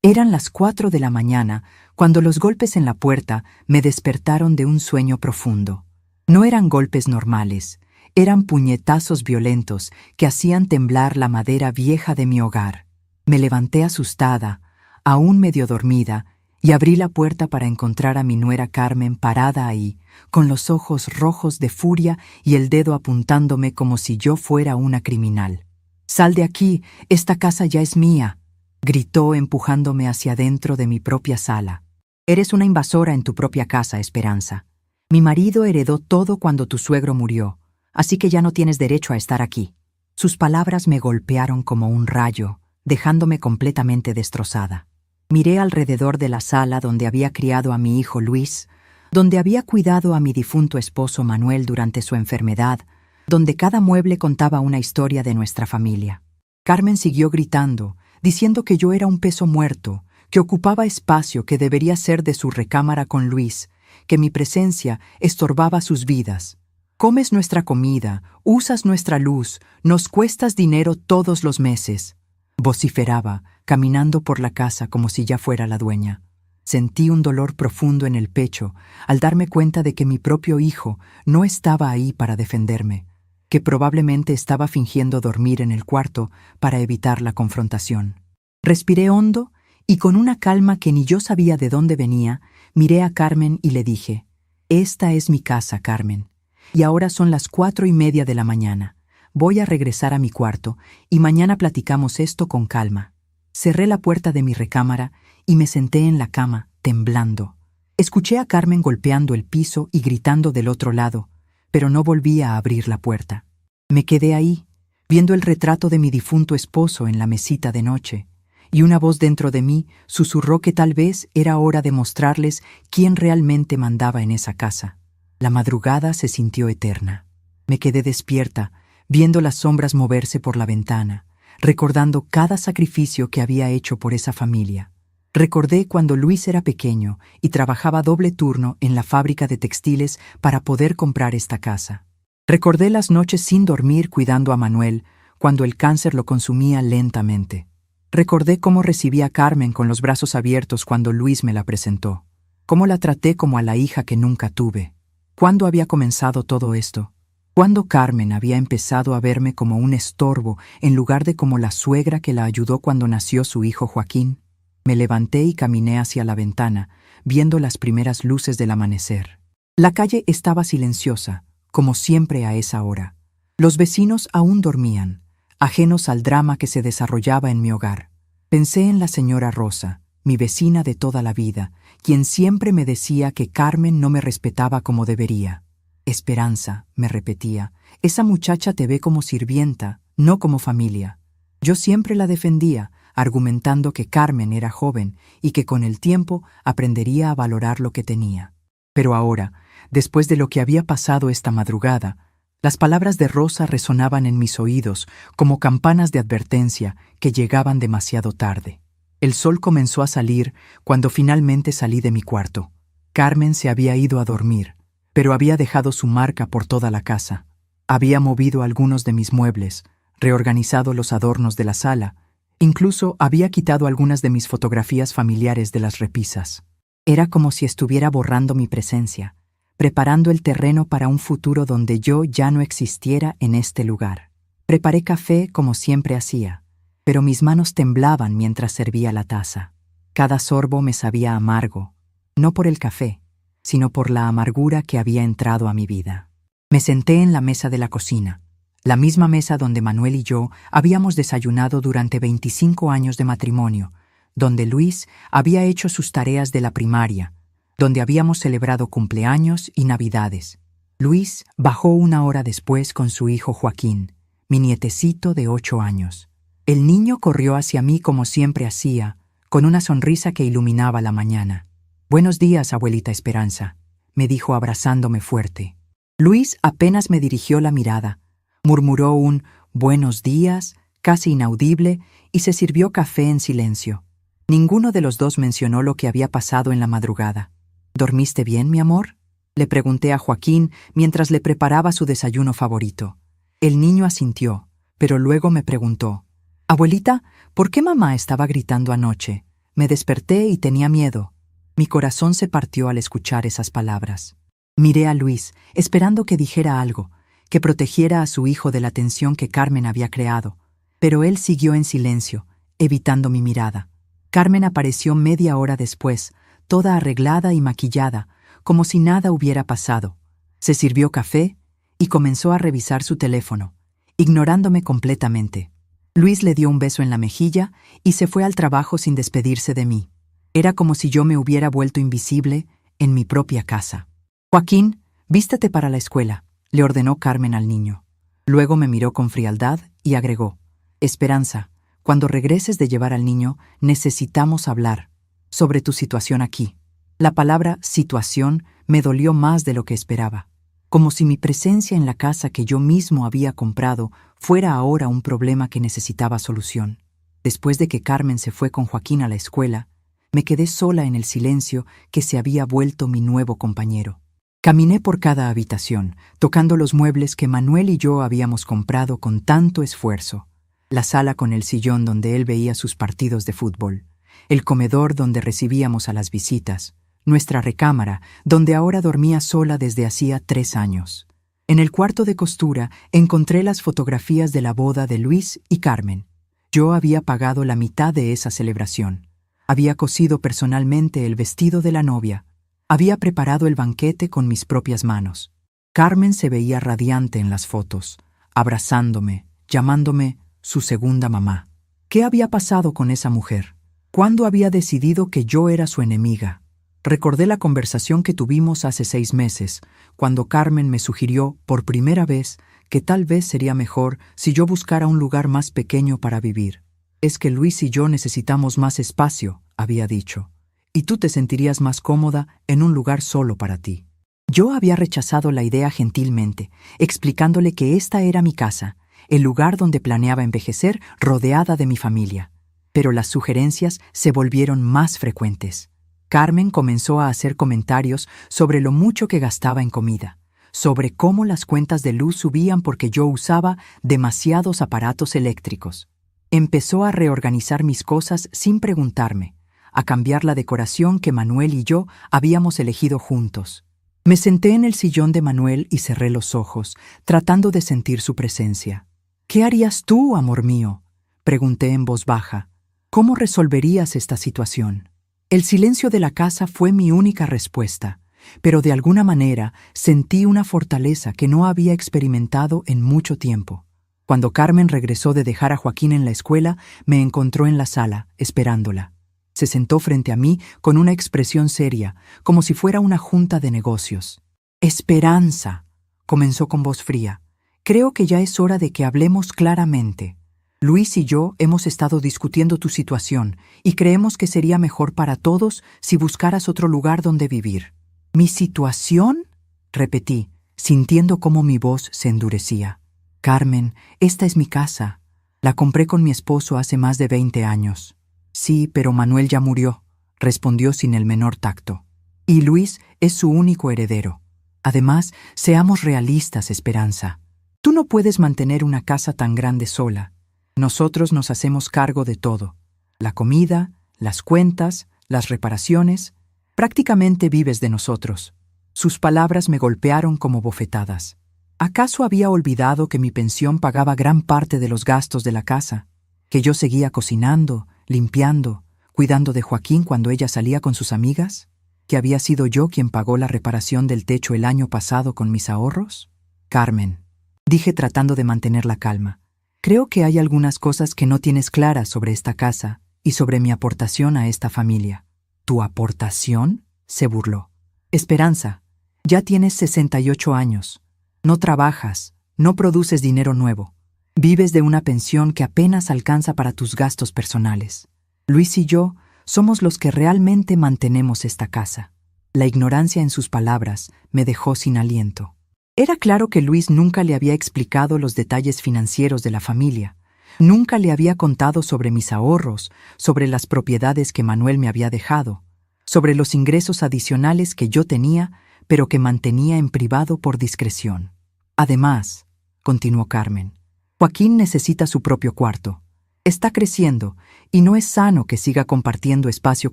Eran las 4 de la mañana cuando los golpes en la puerta me despertaron de un sueño profundo. No eran golpes normales, eran puñetazos violentos que hacían temblar la madera vieja de mi hogar. Me levanté asustada, aún medio dormida, y abrí la puerta para encontrar a mi nuera Carmen parada ahí, con los ojos rojos de furia y el dedo apuntándome como si yo fuera una criminal. «¡Sal de aquí! ¡Esta casa ya es mía!», gritó empujándome hacia dentro de mi propia sala. «Eres una invasora en tu propia casa, Esperanza. Mi marido heredó todo cuando tu suegro murió, así que ya no tienes derecho a estar aquí». Sus palabras me golpearon como un rayo, dejándome completamente destrozada. Miré alrededor de la sala donde había criado a mi hijo Luis, donde había cuidado a mi difunto esposo Manuel durante su enfermedad, donde cada mueble contaba una historia de nuestra familia. Carmen siguió gritando, diciendo que yo era un peso muerto, que ocupaba espacio que debería ser de su recámara con Luis, que mi presencia estorbaba sus vidas. «Comes nuestra comida, usas nuestra luz, nos cuestas dinero todos los meses», vociferaba, caminando por la casa como si ya fuera la dueña. Sentí un dolor profundo en el pecho al darme cuenta de que mi propio hijo no estaba ahí para defenderme, que probablemente estaba fingiendo dormir en el cuarto para evitar la confrontación. Respiré hondo y con una calma que ni yo sabía de dónde venía, miré a Carmen y le dije: «Esta es mi casa, Carmen, y ahora son las 4:30 de la mañana. Voy a regresar a mi cuarto y mañana platicamos esto con calma». Cerré la puerta de mi recámara y me senté en la cama, temblando. Escuché a Carmen golpeando el piso y gritando del otro lado, pero no volví a abrir la puerta. Me quedé ahí, viendo el retrato de mi difunto esposo en la mesita de noche, y una voz dentro de mí susurró que tal vez era hora de mostrarles quién realmente mandaba en esa casa. La madrugada se sintió eterna. Me quedé despierta, viendo las sombras moverse por la ventana, recordando cada sacrificio que había hecho por esa familia. Recordé cuando Luis era pequeño y trabajaba doble turno en la fábrica de textiles para poder comprar esta casa. Recordé las noches sin dormir cuidando a Manuel cuando el cáncer lo consumía lentamente. Recordé cómo recibí a Carmen con los brazos abiertos cuando Luis me la presentó. Cómo la traté como a la hija que nunca tuve. ¿Cuándo había comenzado todo esto? ¿Cuándo Carmen había empezado a verme como un estorbo en lugar de como la suegra que la ayudó cuando nació su hijo Joaquín? Me levanté y caminé hacia la ventana, viendo las primeras luces del amanecer. La calle estaba silenciosa, como siempre a esa hora. Los vecinos aún dormían, ajenos al drama que se desarrollaba en mi hogar. Pensé en la señora Rosa, mi vecina de toda la vida, quien siempre me decía que Carmen no me respetaba como debería. «Esperanza», me repetía, «esa muchacha te ve como sirvienta, no como familia». Yo siempre la defendía, argumentando que Carmen era joven y que con el tiempo aprendería a valorar lo que tenía. Pero ahora, después de lo que había pasado esta madrugada, las palabras de Rosa resonaban en mis oídos como campanas de advertencia que llegaban demasiado tarde. El sol comenzó a salir cuando finalmente salí de mi cuarto. Carmen se había ido a dormir, pero había dejado su marca por toda la casa. Había movido algunos de mis muebles, reorganizado los adornos de la sala, incluso había quitado algunas de mis fotografías familiares de las repisas. Era como si estuviera borrando mi presencia, preparando el terreno para un futuro donde yo ya no existiera en este lugar. Preparé café como siempre hacía, pero mis manos temblaban mientras servía la taza. Cada sorbo me sabía amargo, no por el café, sino por la amargura que había entrado a mi vida. Me senté en la mesa de la cocina, la misma mesa donde Manuel y yo habíamos desayunado durante 25 años de matrimonio, donde Luis había hecho sus tareas de la primaria, donde habíamos celebrado cumpleaños y navidades. Luis bajó 1 hora después con su hijo Joaquín, mi nietecito de 8 años. El niño corrió hacia mí como siempre hacía, con una sonrisa que iluminaba la mañana. «Buenos días, abuelita Esperanza», me dijo abrazándome fuerte. Luis apenas me dirigió la mirada, murmuró un «buenos días», casi inaudible, y se sirvió café en silencio. Ninguno de los dos mencionó lo que había pasado en la madrugada. «¿Dormiste bien, mi amor?», le pregunté a Joaquín mientras le preparaba su desayuno favorito. El niño asintió, pero luego me preguntó: «Abuelita, ¿por qué mamá estaba gritando anoche? Me desperté y tenía miedo. Mi corazón se partió al escuchar esas palabras. Miré a Luis, esperando que dijera algo, que protegiera a su hijo de la tensión que Carmen había creado, pero él siguió en silencio, evitando mi mirada. Carmen apareció media hora después, toda arreglada y maquillada, como si nada hubiera pasado. Se sirvió café y comenzó a revisar su teléfono, ignorándome completamente. Luis le dio un beso en la mejilla y se fue al trabajo sin despedirse de mí. Era como si yo me hubiera vuelto invisible en mi propia casa. «Joaquín, vístete para la escuela», le ordenó Carmen al niño. Luego me miró con frialdad y agregó: «Esperanza, cuando regreses de llevar al niño, necesitamos hablar sobre tu situación aquí». La palabra situación me dolió más de lo que esperaba, como si mi presencia en la casa que yo mismo había comprado fuera ahora un problema que necesitaba solución. Después de que Carmen se fue con Joaquín a la escuela, me quedé sola en el silencio que se había vuelto mi nuevo compañero. Caminé por cada habitación, tocando los muebles que Manuel y yo habíamos comprado con tanto esfuerzo. La sala con el sillón donde él veía sus partidos de fútbol, el comedor donde recibíamos a las visitas, nuestra recámara, donde ahora dormía sola desde hacía 3 años. En el cuarto de costura encontré las fotografías de la boda de Luis y Carmen. Yo había pagado la mitad de esa celebración. Había cosido personalmente el vestido de la novia. Había preparado el banquete con mis propias manos. Carmen se veía radiante en las fotos, abrazándome, llamándome su segunda mamá. ¿Qué había pasado con esa mujer? ¿Cuándo había decidido que yo era su enemiga? Recordé la conversación que tuvimos hace 6 meses, cuando Carmen me sugirió, por primera vez, que tal vez sería mejor si yo buscara un lugar más pequeño para vivir. «Es que Luis y yo necesitamos más espacio», había dicho, «y tú te sentirías más cómoda en un lugar solo para ti». Yo había rechazado la idea gentilmente, explicándole que esta era mi casa, el lugar donde planeaba envejecer rodeada de mi familia. Pero las sugerencias se volvieron más frecuentes. Carmen comenzó a hacer comentarios sobre lo mucho que gastaba en comida, sobre cómo las cuentas de luz subían porque yo usaba demasiados aparatos eléctricos. Empezó a reorganizar mis cosas sin preguntarme, a cambiar la decoración que Manuel y yo habíamos elegido juntos. Me senté en el sillón de Manuel y cerré los ojos, tratando de sentir su presencia. «¿Qué harías tú, amor mío?», pregunté en voz baja. «¿Cómo resolverías esta situación?». El silencio de la casa fue mi única respuesta, pero de alguna manera sentí una fortaleza que no había experimentado en mucho tiempo. Cuando Carmen regresó de dejar a Joaquín en la escuela, me encontró en la sala, esperándola. Se sentó frente a mí con una expresión seria, como si fuera una junta de negocios. «Esperanza», comenzó con voz fría, «creo que ya es hora de que hablemos claramente. Luis y yo hemos estado discutiendo tu situación y creemos que sería mejor para todos si buscaras otro lugar donde vivir». «¿Mi situación?», repetí, sintiendo cómo mi voz se endurecía. «Carmen, esta es mi casa. La compré con mi esposo hace más de 20 años». «Sí, pero Manuel ya murió», respondió sin el menor tacto. «Y Luis es su único heredero. Además, seamos realistas, Esperanza. Tú no puedes mantener una casa tan grande sola. Nosotros nos hacemos cargo de todo. La comida, las cuentas, las reparaciones. Prácticamente vives de nosotros». Sus palabras me golpearon como bofetadas. ¿Acaso había olvidado que mi pensión pagaba gran parte de los gastos de la casa? ¿Que yo seguía cocinando, limpiando, cuidando de Joaquín cuando ella salía con sus amigas? ¿Que había sido yo quien pagó la reparación del techo el año pasado con mis ahorros? «Carmen», dije tratando de mantener la calma, «creo que hay algunas cosas que no tienes claras sobre esta casa y sobre mi aportación a esta familia». «¿Tu aportación?», se burló. «Esperanza, ya tienes 68 años. No trabajas, no produces dinero nuevo. Vives de una pensión que apenas alcanza para tus gastos personales. Luis y yo somos los que realmente mantenemos esta casa». La ignorancia en sus palabras me dejó sin aliento. Era claro que Luis nunca le había explicado los detalles financieros de la familia. Nunca le había contado sobre mis ahorros, sobre las propiedades que Manuel me había dejado, sobre los ingresos adicionales que yo tenía, pero que mantenía en privado por discreción. «Además», continuó Carmen, «Joaquín necesita su propio cuarto. Está creciendo y no es sano que siga compartiendo espacio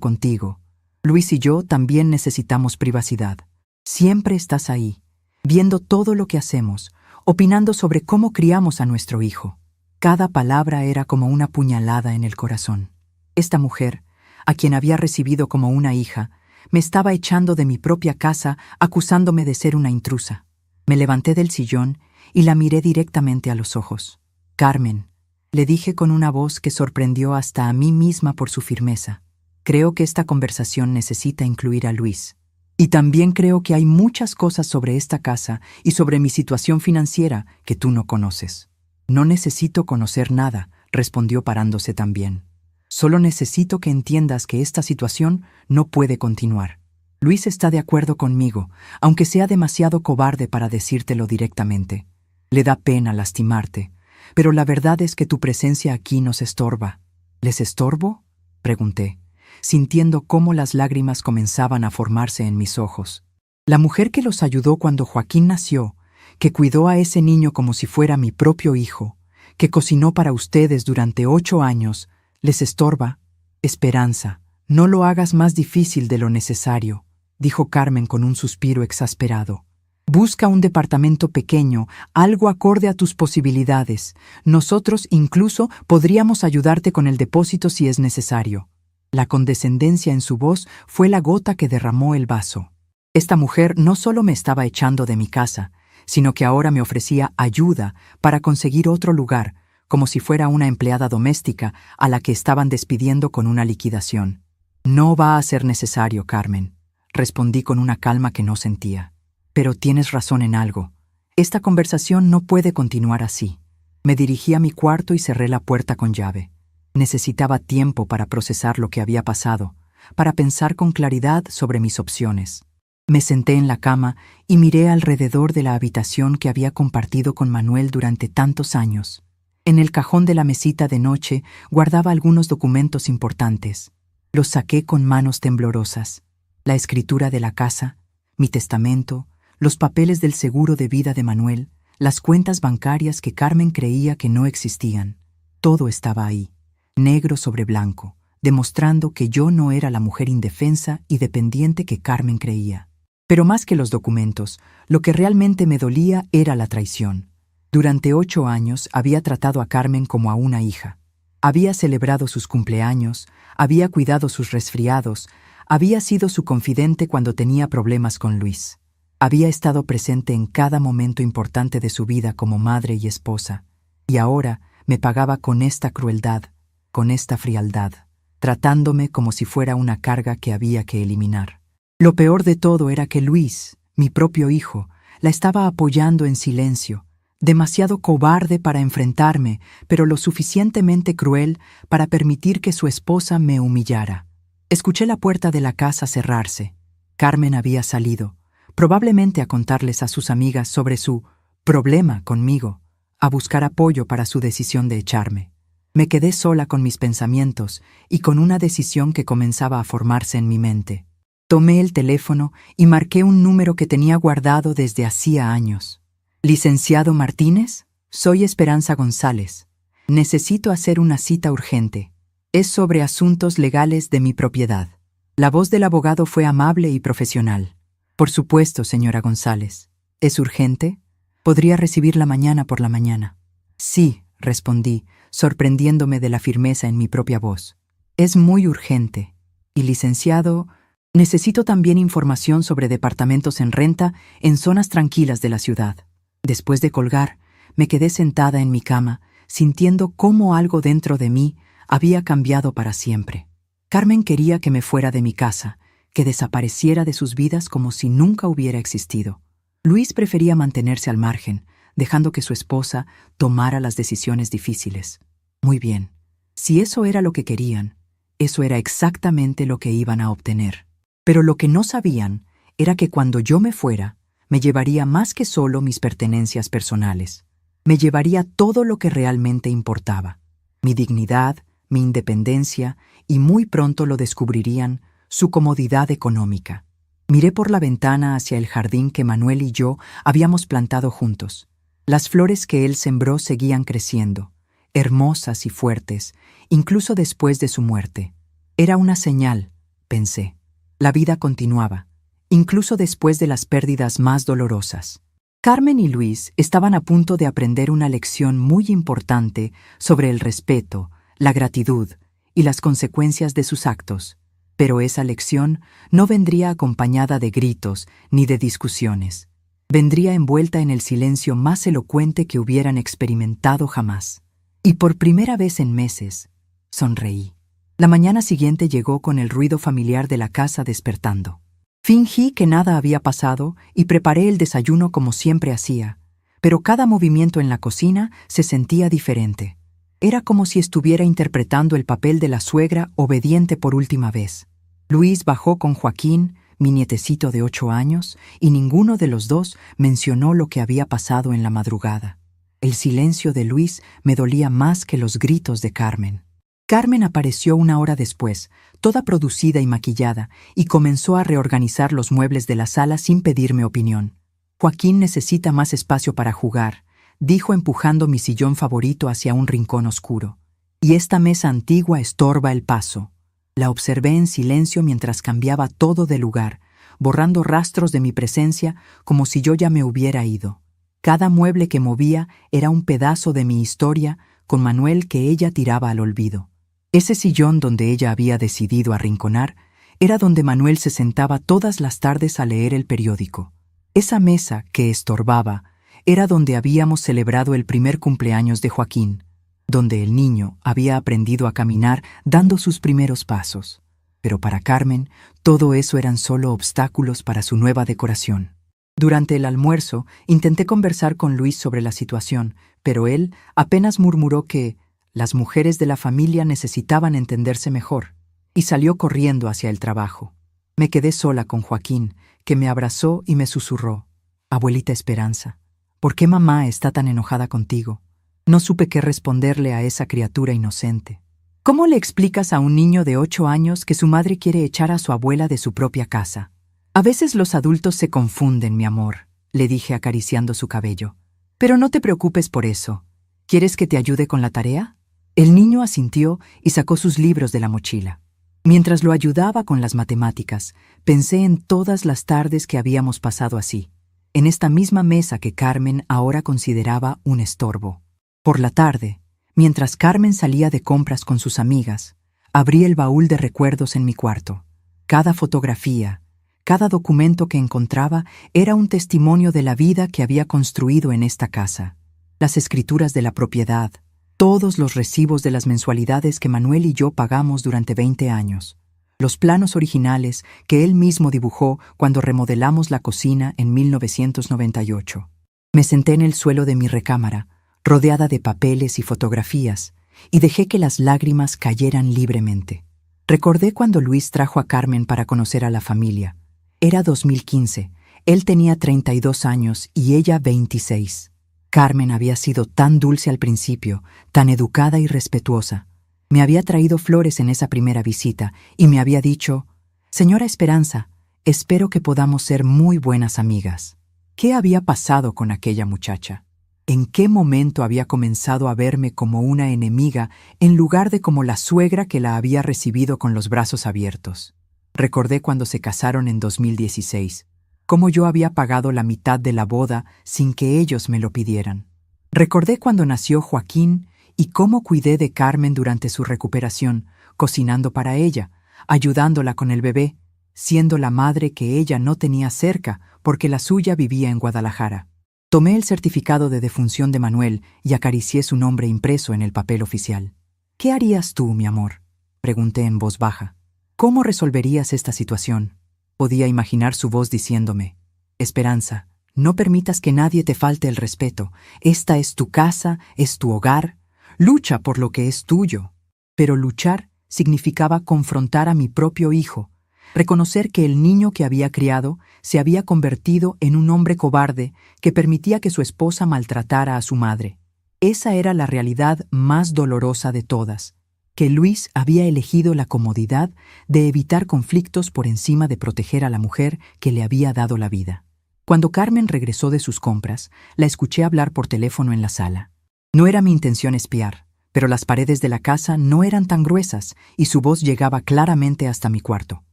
contigo. Luis y yo también necesitamos privacidad. Siempre estás ahí, viendo todo lo que hacemos, opinando sobre cómo criamos a nuestro hijo. Cada palabra era como una puñalada en el corazón. Esta mujer, a quien había recibido como una hija, me estaba echando de mi propia casa acusándome de ser una intrusa. Me levanté del sillón y la miré directamente a los ojos. «Carmen», le dije con una voz que sorprendió hasta a mí misma por su firmeza. «Creo que esta conversación necesita incluir a Luis. Y también creo que hay muchas cosas sobre esta casa y sobre mi situación financiera que tú no conoces». «No necesito conocer nada», respondió parándose también. «Solo necesito que entiendas que esta situación no puede continuar. Luis está de acuerdo conmigo, aunque sea demasiado cobarde para decírtelo directamente. Le da pena lastimarte, pero la verdad es que tu presencia aquí nos estorba». «¿Les estorbo?», pregunté, sintiendo cómo las lágrimas comenzaban a formarse en mis ojos. La mujer que los ayudó cuando Joaquín nació, que cuidó a ese niño como si fuera mi propio hijo, que cocinó para ustedes durante 8 años, ¿les estorba? «Esperanza, no lo hagas más difícil de lo necesario», dijo Carmen con un suspiro exasperado. «Busca un departamento pequeño, algo acorde a tus posibilidades. Nosotros incluso podríamos ayudarte con el depósito si es necesario». La condescendencia en su voz fue la gota que derramó el vaso. Esta mujer no solo me estaba echando de mi casa, sino que ahora me ofrecía ayuda para conseguir otro lugar, como si fuera una empleada doméstica a la que estaban despidiendo con una liquidación. «No va a ser necesario, Carmen», respondí con una calma que no sentía. «Pero tienes razón en algo. Esta conversación no puede continuar así». Me dirigí a mi cuarto y cerré la puerta con llave. Necesitaba tiempo para procesar lo que había pasado, para pensar con claridad sobre mis opciones. Me senté en la cama y miré alrededor de la habitación que había compartido con Manuel durante tantos años. En el cajón de la mesita de noche guardaba algunos documentos importantes. Los saqué con manos temblorosas. La escritura de la casa, mi testamento, los papeles del seguro de vida de Manuel, las cuentas bancarias que Carmen creía que no existían. Todo estaba ahí, negro sobre blanco, demostrando que yo no era la mujer indefensa y dependiente que Carmen creía. Pero más que los documentos, lo que realmente me dolía era la traición. Durante 8 años había tratado a Carmen como a una hija. Había celebrado sus cumpleaños, había cuidado sus resfriados, había sido su confidente cuando tenía problemas con Luis. Había estado presente en cada momento importante de su vida como madre y esposa. Y ahora me pagaba con esta crueldad, con esta frialdad, tratándome como si fuera una carga que había que eliminar. Lo peor de todo era que Luis, mi propio hijo, la estaba apoyando en silencio, demasiado cobarde para enfrentarme, pero lo suficientemente cruel para permitir que su esposa me humillara. Escuché la puerta de la casa cerrarse. Carmen había salido, probablemente a contarles a sus amigas sobre su problema conmigo, a buscar apoyo para su decisión de echarme. Me quedé sola con mis pensamientos y con una decisión que comenzaba a formarse en mi mente. Tomé el teléfono y marqué un número que tenía guardado desde hacía años. «Licenciado Martínez, soy Esperanza González. Necesito hacer una cita urgente. Es sobre asuntos legales de mi propiedad». La voz del abogado fue amable y profesional. «Por supuesto, señora González. ¿Es urgente? ¿Podría recibirla mañana por la mañana?» «Sí», respondí, sorprendiéndome de la firmeza en mi propia voz. «Es muy urgente. Y licenciado, necesito también información sobre departamentos en renta en zonas tranquilas de la ciudad». Después de colgar, me quedé sentada en mi cama, sintiendo cómo algo dentro de mí había cambiado para siempre. Carmen quería que me fuera de mi casa, que desapareciera de sus vidas como si nunca hubiera existido. Luis prefería mantenerse al margen, dejando que su esposa tomara las decisiones difíciles. Muy bien, si eso era lo que querían, eso era exactamente lo que iban a obtener. Pero lo que no sabían era que cuando yo me fuera, me llevaría más que solo mis pertenencias personales. Me llevaría todo lo que realmente importaba. Mi dignidad, mi independencia y muy pronto lo descubrirían, su comodidad económica. Miré por la ventana hacia el jardín que Manuel y yo habíamos plantado juntos. Las flores que él sembró seguían creciendo. hermosas y fuertes, incluso después de su muerte. Era una señal, pensé. La vida continuaba, incluso después de las pérdidas más dolorosas. Carmen y Luis estaban a punto de aprender una lección muy importante sobre el respeto, la gratitud y las consecuencias de sus actos. Pero esa lección no vendría acompañada de gritos ni de discusiones. Vendría envuelta en el silencio más elocuente que hubieran experimentado jamás. Y por primera vez en meses, sonreí. La mañana siguiente llegó con el ruido familiar de la casa despertando. Fingí que nada había pasado y preparé el desayuno como siempre hacía, pero cada movimiento en la cocina se sentía diferente. Era como si estuviera interpretando el papel de la suegra obediente por última vez. Luis bajó con Joaquín, mi nietecito de 8 años, y ninguno de los dos mencionó lo que había pasado en la madrugada. El silencio de Luis me dolía más que los gritos de Carmen. Carmen apareció una hora después, toda producida y maquillada, y comenzó a reorganizar los muebles de la sala sin pedirme opinión. Joaquín necesita más espacio para jugar, dijo empujando mi sillón favorito hacia un rincón oscuro. Y esta mesa antigua estorba el paso. La observé en silencio mientras cambiaba todo de lugar, borrando rastros de mi presencia como si yo ya me hubiera ido. Cada mueble que movía era un pedazo de mi historia con Manuel que ella tiraba al olvido. Ese sillón donde ella había decidido arrinconar era donde Manuel se sentaba todas las tardes a leer el periódico. Esa mesa que estorbaba era donde habíamos celebrado el primer cumpleaños de Joaquín, donde el niño había aprendido a caminar dando sus primeros pasos. Pero para Carmen, todo eso eran solo obstáculos para su nueva decoración. Durante el almuerzo, intenté conversar con Luis sobre la situación, pero él apenas murmuró que las mujeres de la familia necesitaban entenderse mejor, y salió corriendo hacia el trabajo. Me quedé sola con Joaquín, que me abrazó y me susurró: «Abuelita Esperanza, ¿por qué mamá está tan enojada contigo?» No supe qué responderle a esa criatura inocente. ¿Cómo le explicas a un niño de 8 años que su madre quiere echar a su abuela de su propia casa? A veces los adultos se confunden, mi amor, le dije acariciando su cabello. Pero no te preocupes por eso. ¿Quieres que te ayude con la tarea? El niño asintió y sacó sus libros de la mochila. Mientras lo ayudaba con las matemáticas, pensé en todas las tardes que habíamos pasado así, en esta misma mesa que Carmen ahora consideraba un estorbo. Por la tarde, mientras Carmen salía de compras con sus amigas, abrí el baúl de recuerdos en mi cuarto. Cada fotografía, cada documento que encontraba era un testimonio de la vida que había construido en esta casa. Las escrituras de la propiedad, todos los recibos de las mensualidades que Manuel y yo pagamos durante 20 años, los planos originales que él mismo dibujó cuando remodelamos la cocina en 1998. Me senté en el suelo de mi recámara, rodeada de papeles y fotografías, y dejé que las lágrimas cayeran libremente. Recordé cuando Luis trajo a Carmen para conocer a la familia. Era 2015, él tenía 32 años y ella 26. Carmen había sido tan dulce al principio, tan educada y respetuosa. Me había traído flores en esa primera visita y me había dicho: «Señora Esperanza, espero que podamos ser muy buenas amigas». ¿Qué había pasado con aquella muchacha? ¿En qué momento había comenzado a verme como una enemiga en lugar de como la suegra que la había recibido con los brazos abiertos? Recordé cuando se casaron en 2016, cómo yo había pagado la mitad de la boda sin que ellos me lo pidieran. Recordé cuando nació Joaquín y cómo cuidé de Carmen durante su recuperación, cocinando para ella, ayudándola con el bebé, siendo la madre que ella no tenía cerca porque la suya vivía en Guadalajara. Tomé el certificado de defunción de Manuel y acaricié su nombre impreso en el papel oficial. «¿Qué harías tú, mi amor?», pregunté en voz baja. «¿Cómo resolverías esta situación?». Podía imaginar su voz diciéndome: «Esperanza, no permitas que nadie te falte el respeto. Esta es tu casa, es tu hogar. Lucha por lo que es tuyo». Pero luchar significaba confrontar a mi propio hijo, reconocer que el niño que había criado se había convertido en un hombre cobarde que permitía que su esposa maltratara a su madre. Esa era la realidad más dolorosa de todas, que Luis había elegido la comodidad de evitar conflictos por encima de proteger a la mujer que le había dado la vida. Cuando Carmen regresó de sus compras, la escuché hablar por teléfono en la sala. No era mi intención espiar, pero las paredes de la casa no eran tan gruesas y su voz llegaba claramente hasta mi cuarto.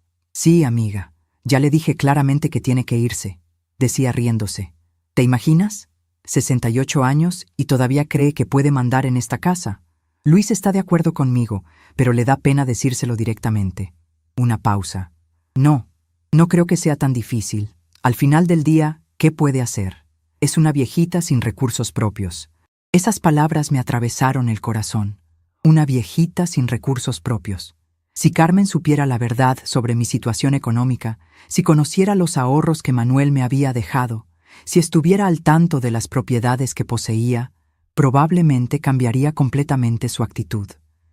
Sí, amiga, ya le dije claramente que tiene que irse, decía riéndose. ¿Te imaginas? 68 años y todavía cree que puede mandar en esta casa. Luis está de acuerdo conmigo, pero le da pena decírselo directamente. Una pausa. No creo que sea tan difícil. Al final del día, ¿qué puede hacer? Es una viejita sin recursos propios. Esas palabras me atravesaron el corazón. Una viejita sin recursos propios. Si Carmen supiera la verdad sobre mi situación económica, si conociera los ahorros que Manuel me había dejado, si estuviera al tanto de las propiedades que poseía, probablemente cambiaría completamente su actitud.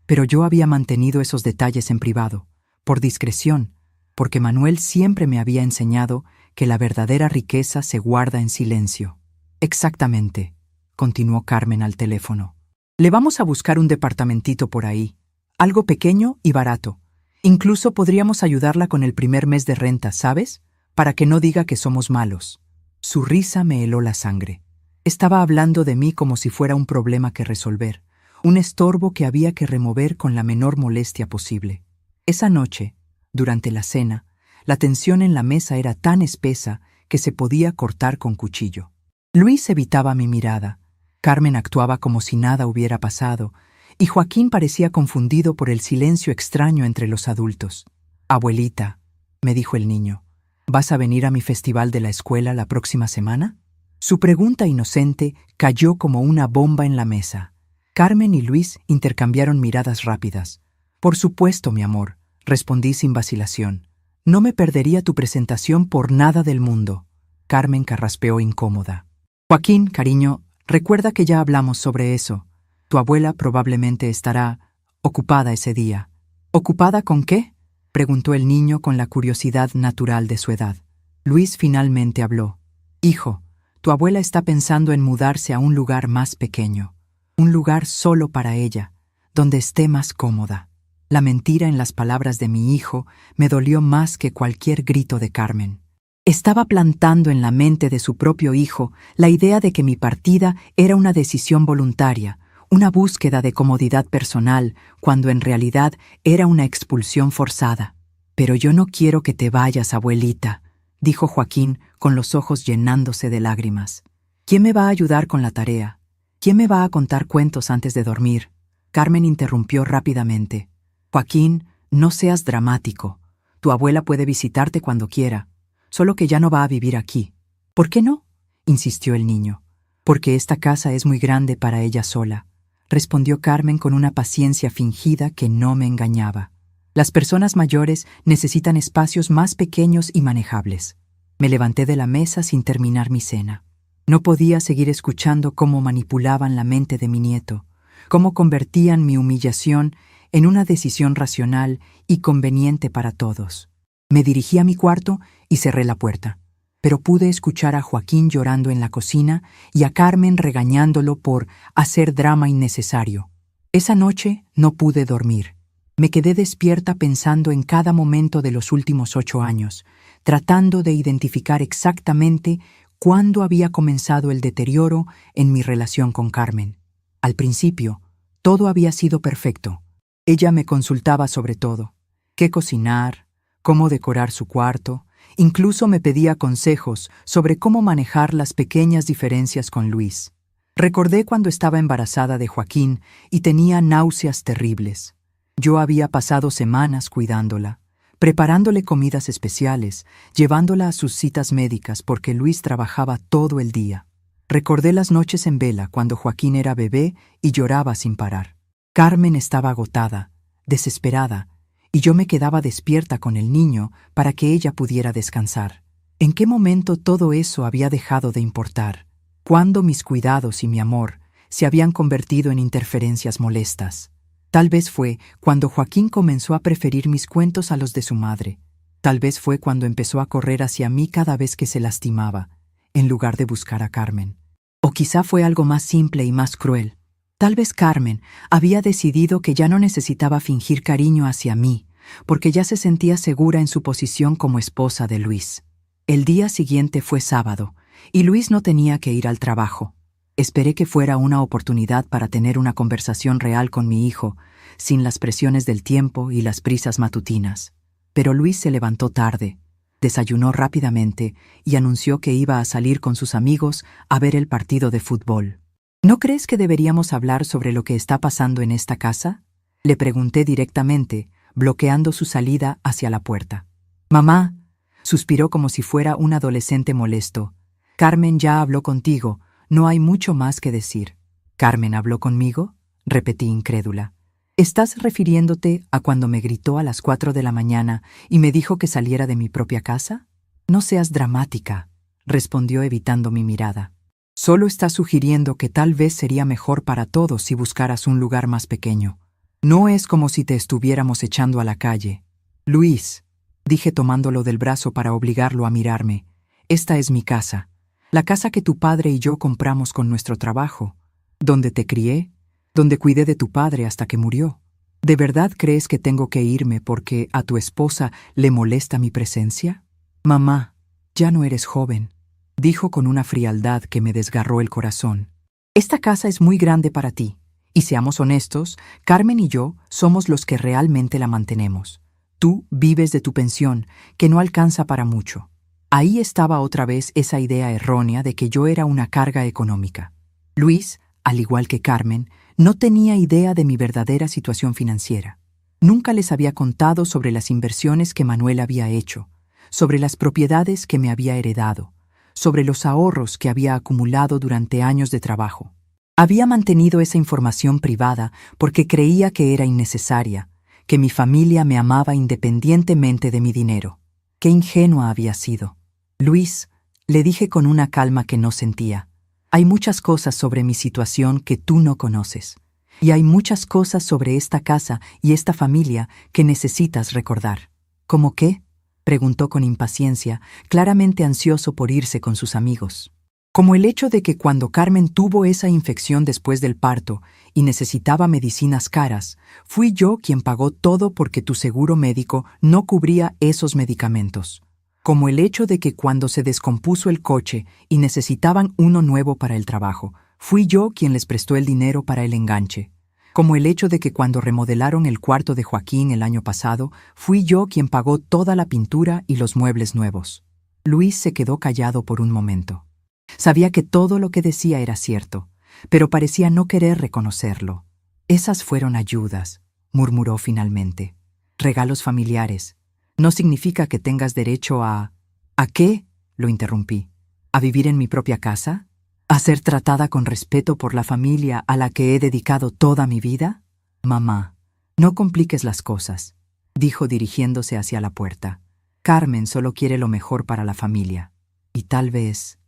Pero yo había mantenido esos detalles en privado, por discreción, porque Manuel siempre me había enseñado que la verdadera riqueza se guarda en silencio. Exactamente, continuó Carmen al teléfono. Le vamos a buscar un departamentito por ahí, algo pequeño y barato. Incluso podríamos ayudarla con el primer mes de renta, ¿sabes? Para que no diga que somos malos. Su risa me heló la sangre. Estaba hablando de mí como si fuera un problema que resolver, un estorbo que había que remover con la menor molestia posible. Esa noche, durante la cena, la tensión en la mesa era tan espesa que se podía cortar con cuchillo. Luis evitaba mi mirada, Carmen actuaba como si nada hubiera pasado, y Joaquín parecía confundido por el silencio extraño entre los adultos. «Abuelita», me dijo el niño, «¿vas a venir a mi festival de la escuela la próxima semana?» Su pregunta inocente cayó como una bomba en la mesa. Carmen y Luis intercambiaron miradas rápidas. «Por supuesto, mi amor», respondí sin vacilación. «No me perdería tu presentación por nada del mundo». Carmen carraspeó incómoda. «Joaquín, cariño, recuerda que ya hablamos sobre eso. Tu abuela probablemente estará ocupada ese día». «¿Ocupada con qué?», preguntó el niño con la curiosidad natural de su edad. Luis finalmente habló. «Hijo, tu abuela está pensando en mudarse a un lugar más pequeño, un lugar solo para ella, donde esté más cómoda». La mentira en las palabras de mi hijo me dolió más que cualquier grito de Carmen. Estaba plantando en la mente de su propio hijo la idea de que mi partida era una decisión voluntaria, una búsqueda de comodidad personal, cuando en realidad era una expulsión forzada. «Pero yo no quiero que te vayas, abuelita», dijo Joaquín con los ojos llenándose de lágrimas. «¿Quién me va a ayudar con la tarea? ¿Quién me va a contar cuentos antes de dormir?». Carmen interrumpió rápidamente. «Joaquín, no seas dramático. Tu abuela puede visitarte cuando quiera, solo que ya no va a vivir aquí». «¿Por qué no?», insistió el niño. «Porque esta casa es muy grande para ella sola», respondió Carmen con una paciencia fingida que no me engañaba. «Las personas mayores necesitan espacios más pequeños y manejables». Me levanté de la mesa sin terminar mi cena. No podía seguir escuchando cómo manipulaban la mente de mi nieto, cómo convertían mi humillación en una decisión racional y conveniente para todos. Me dirigí a mi cuarto y cerré la puerta, pero pude escuchar a Joaquín llorando en la cocina y a Carmen regañándolo por hacer drama innecesario. Esa noche no pude dormir. Me quedé despierta pensando en cada momento de los últimos 8 años, tratando de identificar exactamente cuándo había comenzado el deterioro en mi relación con Carmen. Al principio, todo había sido perfecto. Ella me consultaba sobre todo: qué cocinar, cómo decorar su cuarto, incluso me pedía consejos sobre cómo manejar las pequeñas diferencias con Luis. Recordé cuando estaba embarazada de Joaquín y tenía náuseas terribles. Yo había pasado semanas cuidándola, preparándole comidas especiales, llevándola a sus citas médicas porque Luis trabajaba todo el día. Recordé las noches en vela cuando Joaquín era bebé y lloraba sin parar. Carmen estaba agotada, desesperada, y yo me quedaba despierta con el niño para que ella pudiera descansar. ¿En qué momento todo eso había dejado de importar? ¿Cuándo mis cuidados y mi amor se habían convertido en interferencias molestas? Tal vez fue cuando Joaquín comenzó a preferir mis cuentos a los de su madre. Tal vez fue cuando empezó a correr hacia mí cada vez que se lastimaba, en lugar de buscar a Carmen. O quizá fue algo más simple y más cruel. Tal vez Carmen había decidido que ya no necesitaba fingir cariño hacia mí, porque ya se sentía segura en su posición como esposa de Luis. El día siguiente fue sábado, y Luis no tenía que ir al trabajo. Esperé que fuera una oportunidad para tener una conversación real con mi hijo, sin las presiones del tiempo y las prisas matutinas. Pero Luis se levantó tarde, desayunó rápidamente y anunció que iba a salir con sus amigos a ver el partido de fútbol. ¿No crees que deberíamos hablar sobre lo que está pasando en esta casa?, le pregunté directamente, bloqueando su salida hacia la puerta. Mamá, suspiró como si fuera un adolescente molesto. Carmen ya habló contigo, no hay mucho más que decir. ¿Carmen habló conmigo?, repetí incrédula. ¿Estás refiriéndote a cuando me gritó a las 4 de la mañana y me dijo que saliera de mi propia casa? No seas dramática, respondió evitando mi mirada. Solo estás sugiriendo que tal vez sería mejor para todos si buscaras un lugar más pequeño. No es como si te estuviéramos echando a la calle. Luis, dije tomándolo del brazo para obligarlo a mirarme, esta es mi casa, la casa que tu padre y yo compramos con nuestro trabajo, donde te crié, donde cuidé de tu padre hasta que murió. ¿De verdad crees que tengo que irme porque a tu esposa le molesta mi presencia? Mamá, ya no eres joven, dijo con una frialdad que me desgarró el corazón. Esta casa es muy grande para ti. Y seamos honestos, Carmen y yo somos los que realmente la mantenemos. Tú vives de tu pensión, que no alcanza para mucho. Ahí estaba otra vez esa idea errónea de que yo era una carga económica. Luis, al igual que Carmen, no tenía idea de mi verdadera situación financiera. Nunca les había contado sobre las inversiones que Manuel había hecho, sobre las propiedades que me había heredado, sobre los ahorros que había acumulado durante años de trabajo. Había mantenido esa información privada porque creía que era innecesaria, que mi familia me amaba independientemente de mi dinero. Qué ingenua había sido. Luis, le dije con una calma que no sentía, hay muchas cosas sobre mi situación que tú no conoces. Y hay muchas cosas sobre esta casa y esta familia que necesitas recordar. ¿Cómo qué?, preguntó con impaciencia, claramente ansioso por irse con sus amigos. Como el hecho de que cuando Carmen tuvo esa infección después del parto y necesitaba medicinas caras, fui yo quien pagó todo porque tu seguro médico no cubría esos medicamentos. Como el hecho de que cuando se descompuso el coche y necesitaban uno nuevo para el trabajo, fui yo quien les prestó el dinero para el enganche. Como el hecho de que cuando remodelaron el cuarto de Joaquín el año pasado, fui yo quien pagó toda la pintura y los muebles nuevos. Luis se quedó callado por un momento. Sabía que todo lo que decía era cierto, pero parecía no querer reconocerlo. Esas fueron ayudas, murmuró finalmente. Regalos familiares. No significa que tengas derecho a... ¿A qué?, lo interrumpí. ¿A vivir en mi propia casa? ¿A ser tratada con respeto por la familia a la que he dedicado toda mi vida? Mamá, no compliques las cosas, dijo dirigiéndose hacia la puerta. Carmen solo quiere lo mejor para la familia. Y tal vez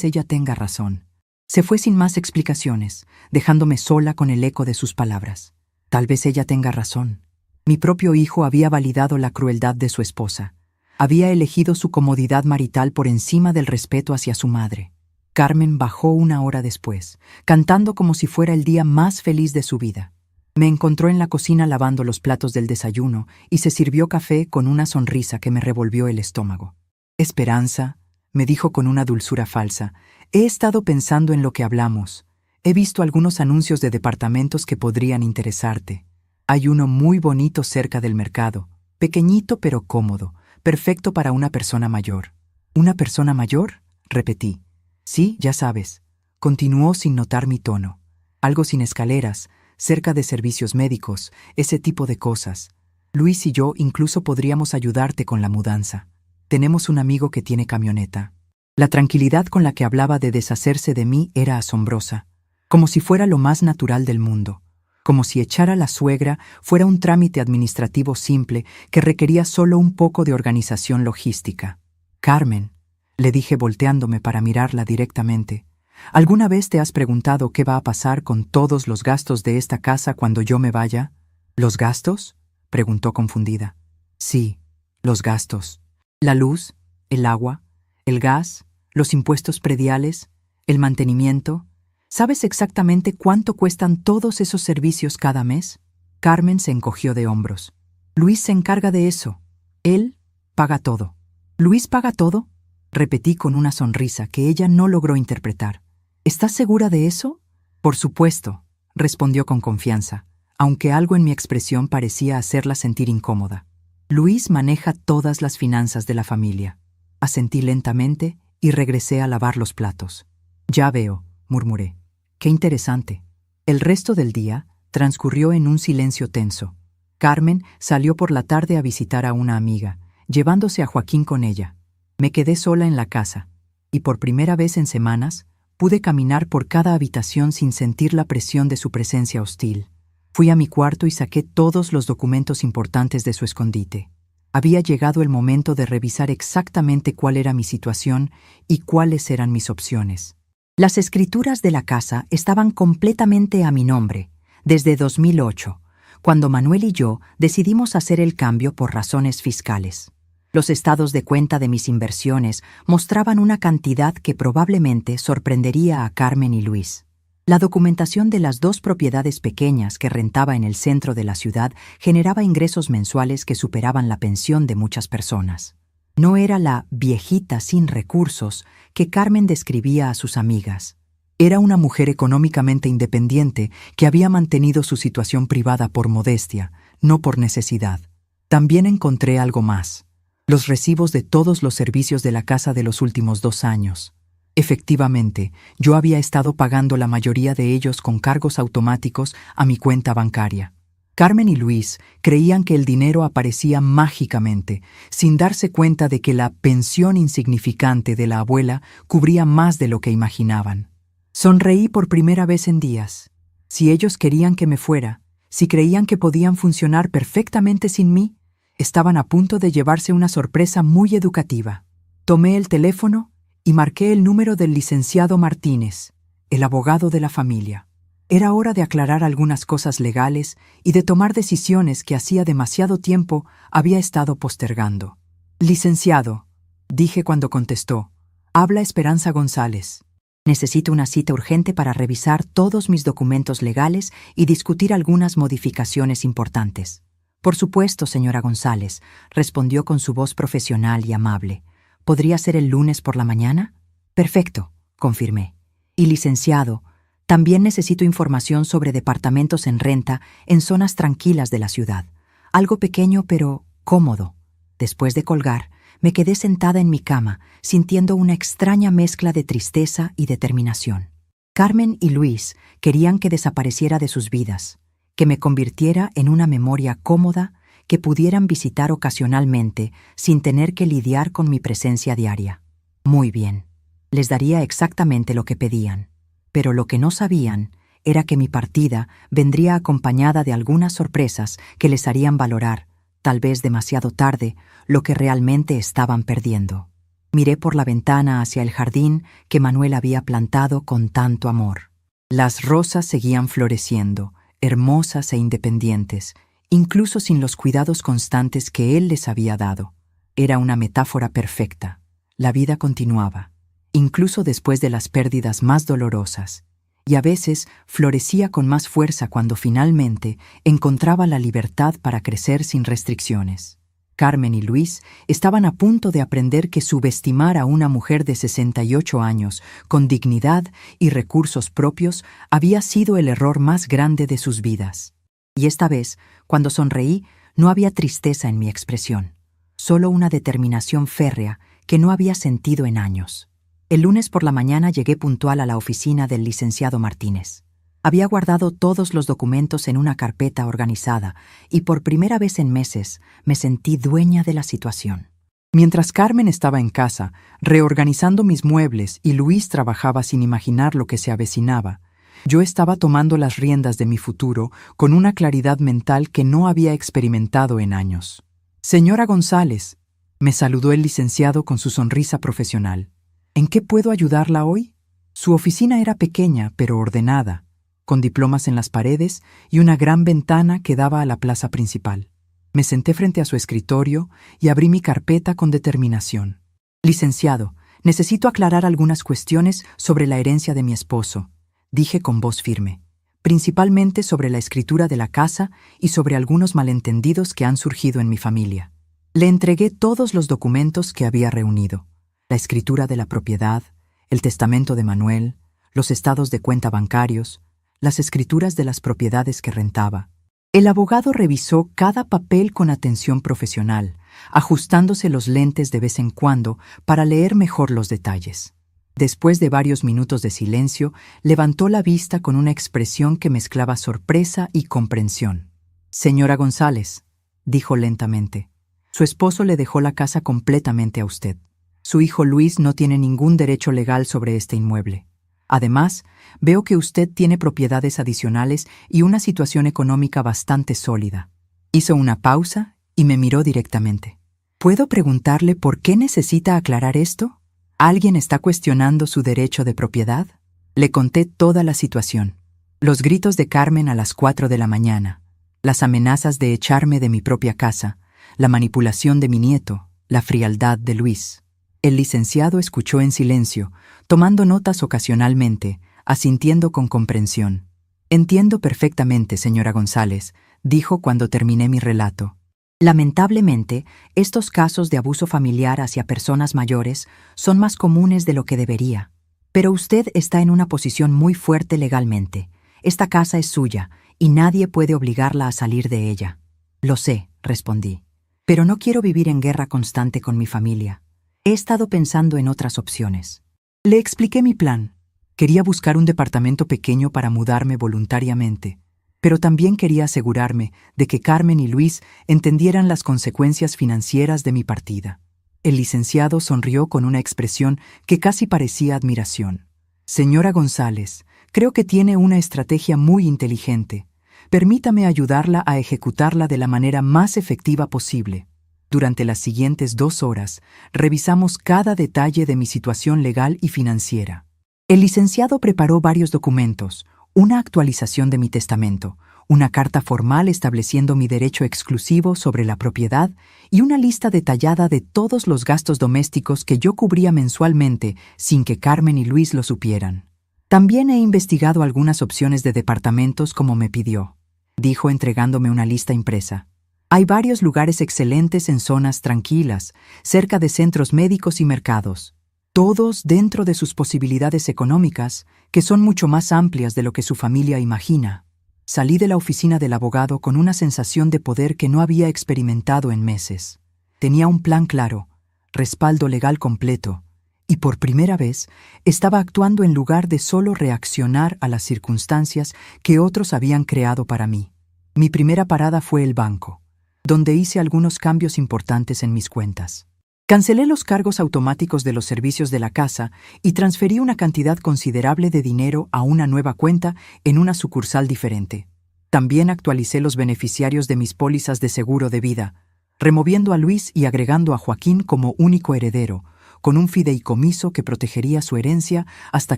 ella tenga razón. Se fue sin más explicaciones, dejándome sola con el eco de sus palabras. Tal vez ella tenga razón. Mi propio hijo había validado la crueldad de su esposa. Había elegido su comodidad marital por encima del respeto hacia su madre. Carmen bajó 1 hora después, cantando como si fuera el día más feliz de su vida. Me encontró en la cocina lavando los platos del desayuno y se sirvió café con una sonrisa que me revolvió el estómago. Esperanza, me dijo con una dulzura falsa, he estado pensando en lo que hablamos. He visto algunos anuncios de departamentos que podrían interesarte. Hay uno muy bonito cerca del mercado, pequeñito pero cómodo, perfecto para una persona mayor. ¿Una persona mayor?, repetí. Sí, ya sabes, continuó sin notar mi tono. Algo sin escaleras, cerca de servicios médicos, ese tipo de cosas. Luis y yo incluso podríamos ayudarte con la mudanza. Tenemos un amigo que tiene camioneta. La tranquilidad con la que hablaba de deshacerse de mí era asombrosa, como si fuera lo más natural del mundo, como si echar a la suegra fuera un trámite administrativo simple que requería solo un poco de organización logística. Carmen, le dije volteándome para mirarla directamente, ¿alguna vez te has preguntado qué va a pasar con todos los gastos de esta casa cuando yo me vaya? ¿Los gastos?, preguntó confundida. Sí, los gastos. La luz, el agua, el gas, los impuestos prediales, el mantenimiento. ¿Sabes exactamente cuánto cuestan todos esos servicios cada mes? Carmen se encogió de hombros. Luis se encarga de eso. Él paga todo. ¿Luis paga todo?, repetí con una sonrisa que ella no logró interpretar. ¿Estás segura de eso? Por supuesto, respondió con confianza, aunque algo en mi expresión parecía hacerla sentir incómoda. Luis maneja todas las finanzas de la familia. Asentí lentamente y regresé a lavar los platos. Ya veo, murmuré. Qué interesante. El resto del día transcurrió en un silencio tenso. Carmen salió por la tarde a visitar a una amiga, llevándose a Joaquín con ella. Me quedé sola en la casa, y por primera vez en semanas pude caminar por cada habitación sin sentir la presión de su presencia hostil. Fui a mi cuarto y saqué todos los documentos importantes de su escondite. Había llegado el momento de revisar exactamente cuál era mi situación y cuáles eran mis opciones. Las escrituras de la casa estaban completamente a mi nombre, desde 2008, cuando Manuel y yo decidimos hacer el cambio por razones fiscales. Los estados de cuenta de mis inversiones mostraban una cantidad que probablemente sorprendería a Carmen y Luis. La documentación de las 2 propiedades pequeñas que rentaba en el centro de la ciudad generaba ingresos mensuales que superaban la pensión de muchas personas. No era la viejita sin recursos que Carmen describía a sus amigas. Era una mujer económicamente independiente que había mantenido su situación privada por modestia, no por necesidad. También encontré algo más: los recibos de todos los servicios de la casa de los últimos 2 años. Efectivamente, yo había estado pagando la mayoría de ellos con cargos automáticos a mi cuenta bancaria. Carmen y Luis creían que el dinero aparecía mágicamente, sin darse cuenta de que la pensión insignificante de la abuela cubría más de lo que imaginaban. Sonreí por primera vez en días. Si ellos querían que me fuera, si creían que podían funcionar perfectamente sin mí, estaban a punto de llevarse una sorpresa muy educativa. Tomé el teléfono y marqué el número del licenciado Martínez, el abogado de la familia. Era hora de aclarar algunas cosas legales y de tomar decisiones que hacía demasiado tiempo había estado postergando. «Licenciado», dije cuando contestó, «habla Esperanza González. Necesito una cita urgente para revisar todos mis documentos legales y discutir algunas modificaciones importantes». «Por supuesto, señora González», respondió con su voz profesional y amable. «¿Podría ser el lunes por la mañana?» «Perfecto», confirmé. «Y licenciado, también necesito información sobre departamentos en renta en zonas tranquilas de la ciudad. Algo pequeño pero cómodo». Después de colgar, me quedé sentada en mi cama, sintiendo una extraña mezcla de tristeza y determinación. Carmen y Luis querían que desapareciera de sus vidas, que me convirtiera en una memoria cómoda que pudieran visitar ocasionalmente sin tener que lidiar con mi presencia diaria. Muy bien, les daría exactamente lo que pedían, pero lo que no sabían era que mi partida vendría acompañada de algunas sorpresas que les harían valorar, tal vez demasiado tarde, lo que realmente estaban perdiendo. Miré por la ventana hacia el jardín que Manuel había plantado con tanto amor. Las rosas seguían floreciendo, hermosas e independientes, incluso sin los cuidados constantes que él les había dado. Era una metáfora perfecta. La vida continuaba, incluso después de las pérdidas más dolorosas, y a veces florecía con más fuerza cuando finalmente encontraba la libertad para crecer sin restricciones. Carmen y Luis estaban a punto de aprender que subestimar a una mujer de 68 años, con dignidad y recursos propios, había sido el error más grande de sus vidas. Y esta vez, cuando sonreí, no había tristeza en mi expresión, solo una determinación férrea que no había sentido en años. El lunes por la mañana llegué puntual a la oficina del licenciado Martínez. Había guardado todos los documentos en una carpeta organizada y por primera vez en meses me sentí dueña de la situación. Mientras Carmen estaba en casa, reorganizando mis muebles y Luis trabajaba sin imaginar lo que se avecinaba, yo estaba tomando las riendas de mi futuro con una claridad mental que no había experimentado en años. «Señora González», me saludó el licenciado con su sonrisa profesional. «¿En qué puedo ayudarla hoy?» Su oficina era pequeña pero ordenada, con diplomas en las paredes y una gran ventana que daba a la plaza principal. Me senté frente a su escritorio y abrí mi carpeta con determinación. «Licenciado, necesito aclarar algunas cuestiones sobre la herencia de mi esposo», dije con voz firme, «principalmente sobre la escritura de la casa y sobre algunos malentendidos que han surgido en mi familia». Le entregué todos los documentos que había reunido: la escritura de la propiedad, el testamento de Manuel, los estados de cuenta bancarios, las escrituras de las propiedades que rentaba. El abogado revisó cada papel con atención profesional, ajustándose los lentes de vez en cuando para leer mejor los detalles. Después de varios minutos de silencio, levantó la vista con una expresión que mezclaba sorpresa y comprensión. «Señora González», dijo lentamente, «su esposo le dejó la casa completamente a usted. Su hijo Luis no tiene ningún derecho legal sobre este inmueble. Además, veo que usted tiene propiedades adicionales y una situación económica bastante sólida». Hizo una pausa y me miró directamente. «¿Puedo preguntarle por qué necesita aclarar esto? ¿Alguien está cuestionando su derecho de propiedad?». Le conté toda la situación. Los gritos de Carmen a las 4 de la mañana, las amenazas de echarme de mi propia casa, la manipulación de mi nieto, la frialdad de Luis. El licenciado escuchó en silencio, tomando notas ocasionalmente, asintiendo con comprensión. «Entiendo perfectamente, señora González», dijo cuando terminé mi relato. «Lamentablemente, estos casos de abuso familiar hacia personas mayores son más comunes de lo que debería. Pero usted está en una posición muy fuerte legalmente. Esta casa es suya y nadie puede obligarla a salir de ella». «Lo sé», respondí, «pero no quiero vivir en guerra constante con mi familia. He estado pensando en otras opciones». Le expliqué mi plan. Quería buscar un departamento pequeño para mudarme voluntariamente, pero también quería asegurarme de que Carmen y Luis entendieran las consecuencias financieras de mi partida. El licenciado sonrió con una expresión que casi parecía admiración. «Señora González, creo que tiene una estrategia muy inteligente. Permítame ayudarla a ejecutarla de la manera más efectiva posible». Durante las siguientes 2 horas, revisamos cada detalle de mi situación legal y financiera. El licenciado preparó varios documentos, una actualización de mi testamento, una carta formal estableciendo mi derecho exclusivo sobre la propiedad y una lista detallada de todos los gastos domésticos que yo cubría mensualmente sin que Carmen y Luis lo supieran. «También he investigado algunas opciones de departamentos como me pidió», dijo entregándome una lista impresa. «Hay varios lugares excelentes en zonas tranquilas, cerca de centros médicos y mercados, todos dentro de sus posibilidades económicas, que son mucho más amplias de lo que su familia imagina». Salí de la oficina del abogado con una sensación de poder que no había experimentado en meses. Tenía un plan claro, respaldo legal completo, y por primera vez estaba actuando en lugar de solo reaccionar a las circunstancias que otros habían creado para mí. Mi primera parada fue el banco, donde hice algunos cambios importantes en mis cuentas. Cancelé los cargos automáticos de los servicios de la casa y transferí una cantidad considerable de dinero a una nueva cuenta en una sucursal diferente. También actualicé los beneficiarios de mis pólizas de seguro de vida, removiendo a Luis y agregando a Joaquín como único heredero, con un fideicomiso que protegería su herencia hasta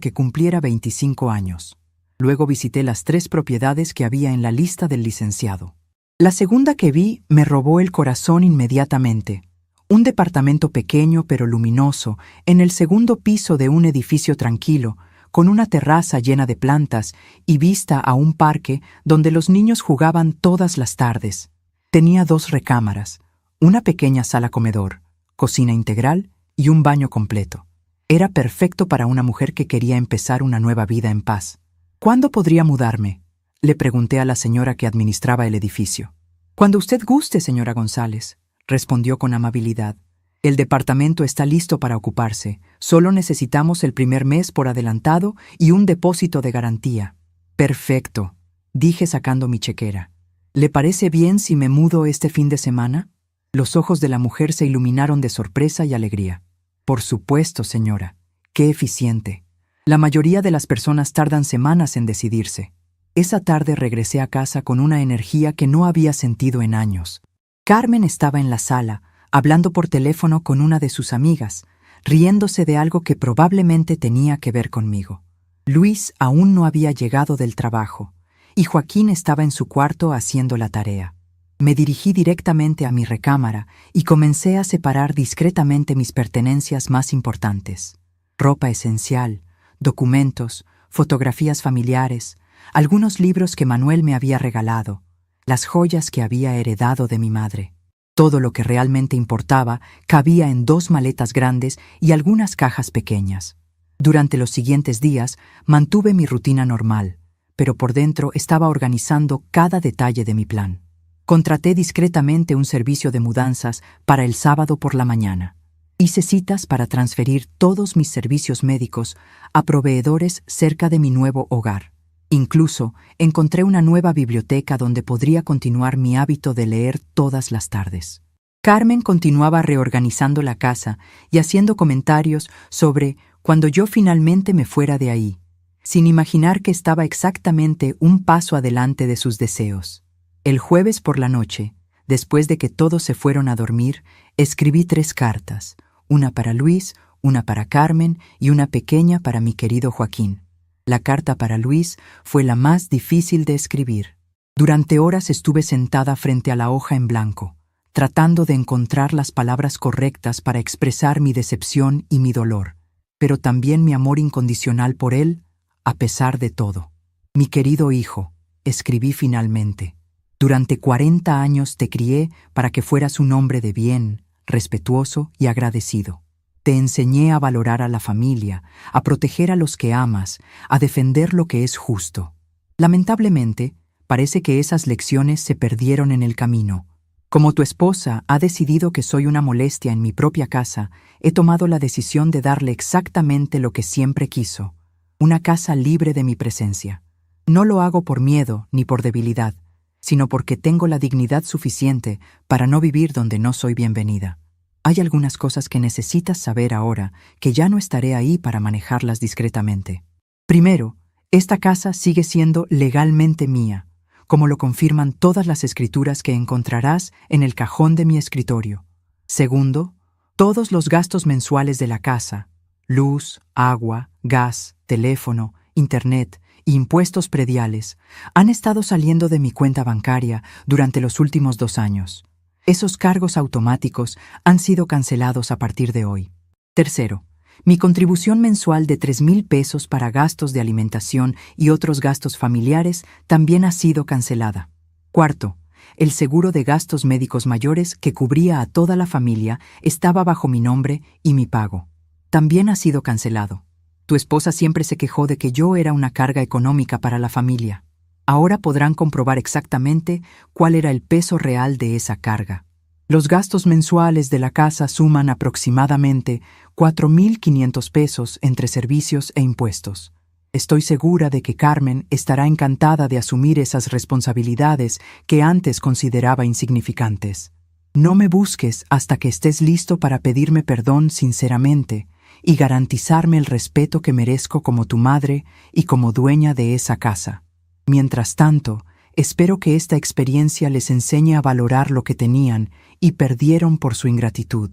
que cumpliera 25 años. Luego visité las 3 propiedades que había en la lista del licenciado. La segunda que vi me robó el corazón inmediatamente. Un departamento pequeño pero luminoso, en el segundo piso de un edificio tranquilo, con una terraza llena de plantas y vista a un parque donde los niños jugaban todas las tardes. Tenía 2 recámaras, una pequeña sala comedor, cocina integral y un baño completo. Era perfecto para una mujer que quería empezar una nueva vida en paz. «¿Cuándo podría mudarme?», le pregunté a la señora que administraba el edificio. «Cuando usted guste, señora González», respondió con amabilidad. «El departamento está listo para ocuparse. Solo necesitamos el primer mes por adelantado y un depósito de garantía». «Perfecto», dije sacando mi chequera. «¿Le parece bien si me mudo este fin de semana?». Los ojos de la mujer se iluminaron de sorpresa y alegría. «Por supuesto, señora. Qué eficiente. La mayoría de las personas tardan semanas en decidirse». Esa tarde regresé a casa con una energía que no había sentido en años. Carmen estaba en la sala, hablando por teléfono con una de sus amigas, riéndose de algo que probablemente tenía que ver conmigo. Luis aún no había llegado del trabajo, y Joaquín estaba en su cuarto haciendo la tarea. Me dirigí directamente a mi recámara y comencé a separar discretamente mis pertenencias más importantes. Ropa esencial, documentos, fotografías familiares, algunos libros que Manuel me había regalado, las joyas que había heredado de mi madre. Todo lo que realmente importaba cabía en 2 maletas grandes y algunas cajas pequeñas. Durante los siguientes días mantuve mi rutina normal, pero por dentro estaba organizando cada detalle de mi plan. Contraté discretamente un servicio de mudanzas para el sábado por la mañana. Hice citas para transferir todos mis servicios médicos a proveedores cerca de mi nuevo hogar. Incluso encontré una nueva biblioteca donde podría continuar mi hábito de leer todas las tardes. Carmen continuaba reorganizando la casa y haciendo comentarios sobre cuando yo finalmente me fuera de ahí, sin imaginar que estaba exactamente un paso adelante de sus deseos. El jueves por la noche, después de que todos se fueron a dormir, escribí 3 cartas, una para Luis, una para Carmen y una pequeña para mi querido Joaquín. La carta para Luis fue la más difícil de escribir. Durante horas estuve sentada frente a la hoja en blanco, tratando de encontrar las palabras correctas para expresar mi decepción y mi dolor, pero también mi amor incondicional por él, a pesar de todo. Mi querido hijo, escribí finalmente. Durante 40 años te crié para que fueras un hombre de bien, respetuoso y agradecido. Te enseñé a valorar a la familia, a proteger a los que amas, a defender lo que es justo. Lamentablemente, parece que esas lecciones se perdieron en el camino. Como tu esposa ha decidido que soy una molestia en mi propia casa, he tomado la decisión de darle exactamente lo que siempre quiso, una casa libre de mi presencia. No lo hago por miedo ni por debilidad, sino porque tengo la dignidad suficiente para no vivir donde no soy bienvenida. Hay algunas cosas que necesitas saber ahora, que ya no estaré ahí para manejarlas discretamente. Primero, esta casa sigue siendo legalmente mía, como lo confirman todas las escrituras que encontrarás en el cajón de mi escritorio. Segundo, todos los gastos mensuales de la casa, luz, agua, gas, teléfono, internet e impuestos prediales, han estado saliendo de mi cuenta bancaria durante los últimos 2 años. Esos cargos automáticos han sido cancelados a partir de hoy. Tercero, mi contribución mensual de 3,000 pesos para gastos de alimentación y otros gastos familiares también ha sido cancelada. Cuarto, el seguro de gastos médicos mayores que cubría a toda la familia estaba bajo mi nombre y mi pago. También ha sido cancelado. Tu esposa siempre se quejó de que yo era una carga económica para la familia. Ahora podrán comprobar exactamente cuál era el peso real de esa carga. Los gastos mensuales de la casa suman aproximadamente 4,500 pesos entre servicios e impuestos. Estoy segura de que Carmen estará encantada de asumir esas responsabilidades que antes consideraba insignificantes. No me busques hasta que estés listo para pedirme perdón sinceramente y garantizarme el respeto que merezco como tu madre y como dueña de esa casa. Mientras tanto, espero que esta experiencia les enseñe a valorar lo que tenían y perdieron por su ingratitud.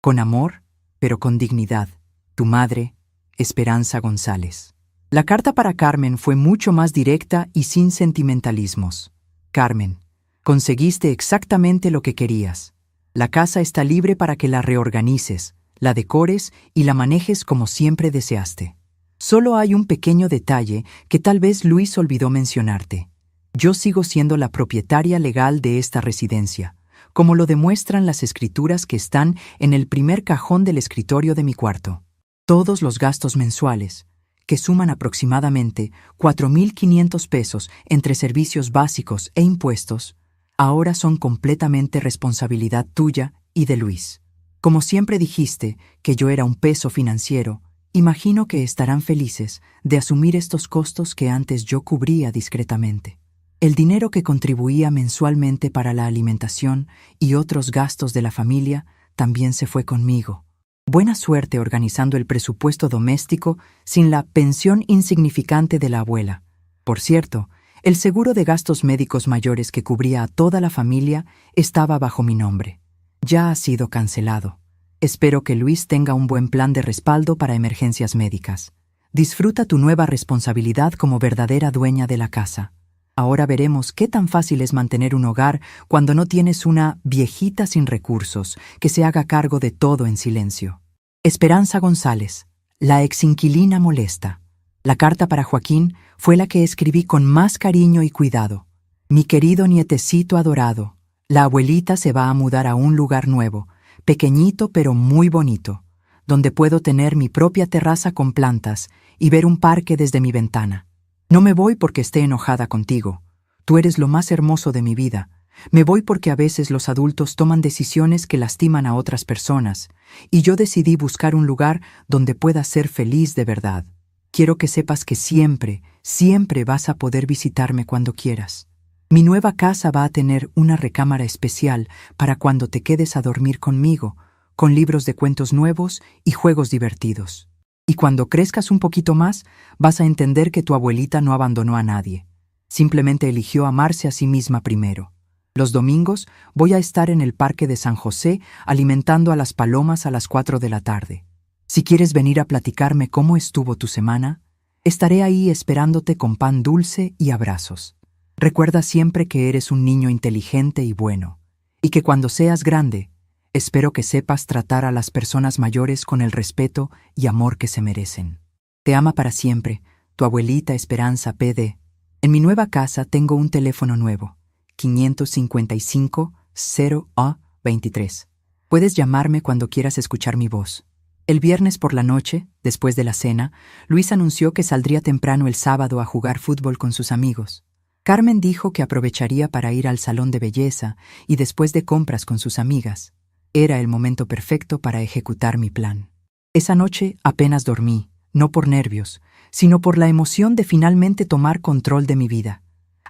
Con amor, pero con dignidad. Tu madre, Esperanza González. La carta para Carmen fue mucho más directa y sin sentimentalismos. Carmen, conseguiste exactamente lo que querías. La casa está libre para que la reorganices, la decores y la manejes como siempre deseaste. Solo hay un pequeño detalle que tal vez Luis olvidó mencionarte. Yo sigo siendo la propietaria legal de esta residencia, como lo demuestran las escrituras que están en el primer cajón del escritorio de mi cuarto. Todos los gastos mensuales, que suman aproximadamente 4,500 pesos entre servicios básicos e impuestos, ahora son completamente responsabilidad tuya y de Luis. Como siempre dijiste que yo era un peso financiero, imagino que estarán felices de asumir estos costos que antes yo cubría discretamente. El dinero que contribuía mensualmente para la alimentación y otros gastos de la familia también se fue conmigo. Buena suerte organizando el presupuesto doméstico sin la pensión insignificante de la abuela. Por cierto, el seguro de gastos médicos mayores que cubría a toda la familia estaba bajo mi nombre. Ya ha sido cancelado. Espero que Luis tenga un buen plan de respaldo para emergencias médicas. Disfruta tu nueva responsabilidad como verdadera dueña de la casa. Ahora veremos qué tan fácil es mantener un hogar cuando no tienes una viejita sin recursos que se haga cargo de todo en silencio. Esperanza González, la exinquilina molesta. La carta para Joaquín fue la que escribí con más cariño y cuidado. Mi querido nietecito adorado, la abuelita se va a mudar a un lugar nuevo, pequeñito pero muy bonito, donde puedo tener mi propia terraza con plantas y ver un parque desde mi ventana. No me voy porque esté enojada contigo. Tú eres lo más hermoso de mi vida. Me voy porque a veces los adultos toman decisiones que lastiman a otras personas, y yo decidí buscar un lugar donde pueda ser feliz de verdad. Quiero que sepas que siempre, siempre vas a poder visitarme cuando quieras. Mi nueva casa va a tener una recámara especial para cuando te quedes a dormir conmigo, con libros de cuentos nuevos y juegos divertidos. Y cuando crezcas un poquito más, vas a entender que tu abuelita no abandonó a nadie. Simplemente eligió amarse a sí misma primero. Los domingos voy a estar en el Parque de San José alimentando a las palomas a las 4 de la tarde. Si quieres venir a platicarme cómo estuvo tu semana, estaré ahí esperándote con pan dulce y abrazos. Recuerda siempre que eres un niño inteligente y bueno, y que cuando seas grande, espero que sepas tratar a las personas mayores con el respeto y amor que se merecen. Te ama para siempre, tu abuelita Esperanza P.D. En mi nueva casa tengo un teléfono nuevo, 555-0A23. Puedes llamarme cuando quieras escuchar mi voz. El viernes por la noche, después de la cena, Luis anunció que saldría temprano el sábado a jugar fútbol con sus amigos. Carmen dijo que aprovecharía para ir al salón de belleza y después de compras con sus amigas. Era el momento perfecto para ejecutar mi plan. Esa noche apenas dormí, no por nervios, sino por la emoción de finalmente tomar control de mi vida.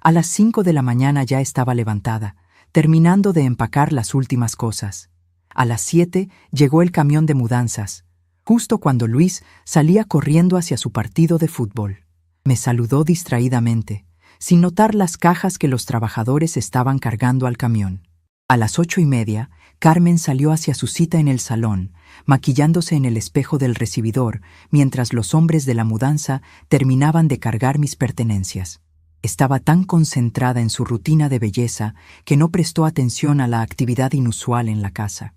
A las 5 de la mañana ya estaba levantada, terminando de empacar las últimas cosas. A las 7 llegó el camión de mudanzas, justo cuando Luis salía corriendo hacia su partido de fútbol. Me saludó distraídamente, sin notar las cajas que los trabajadores estaban cargando al camión. A las 8:30, Carmen salió hacia su cita en el salón, maquillándose en el espejo del recibidor, mientras los hombres de la mudanza terminaban de cargar mis pertenencias. Estaba tan concentrada en su rutina de belleza que no prestó atención a la actividad inusual en la casa.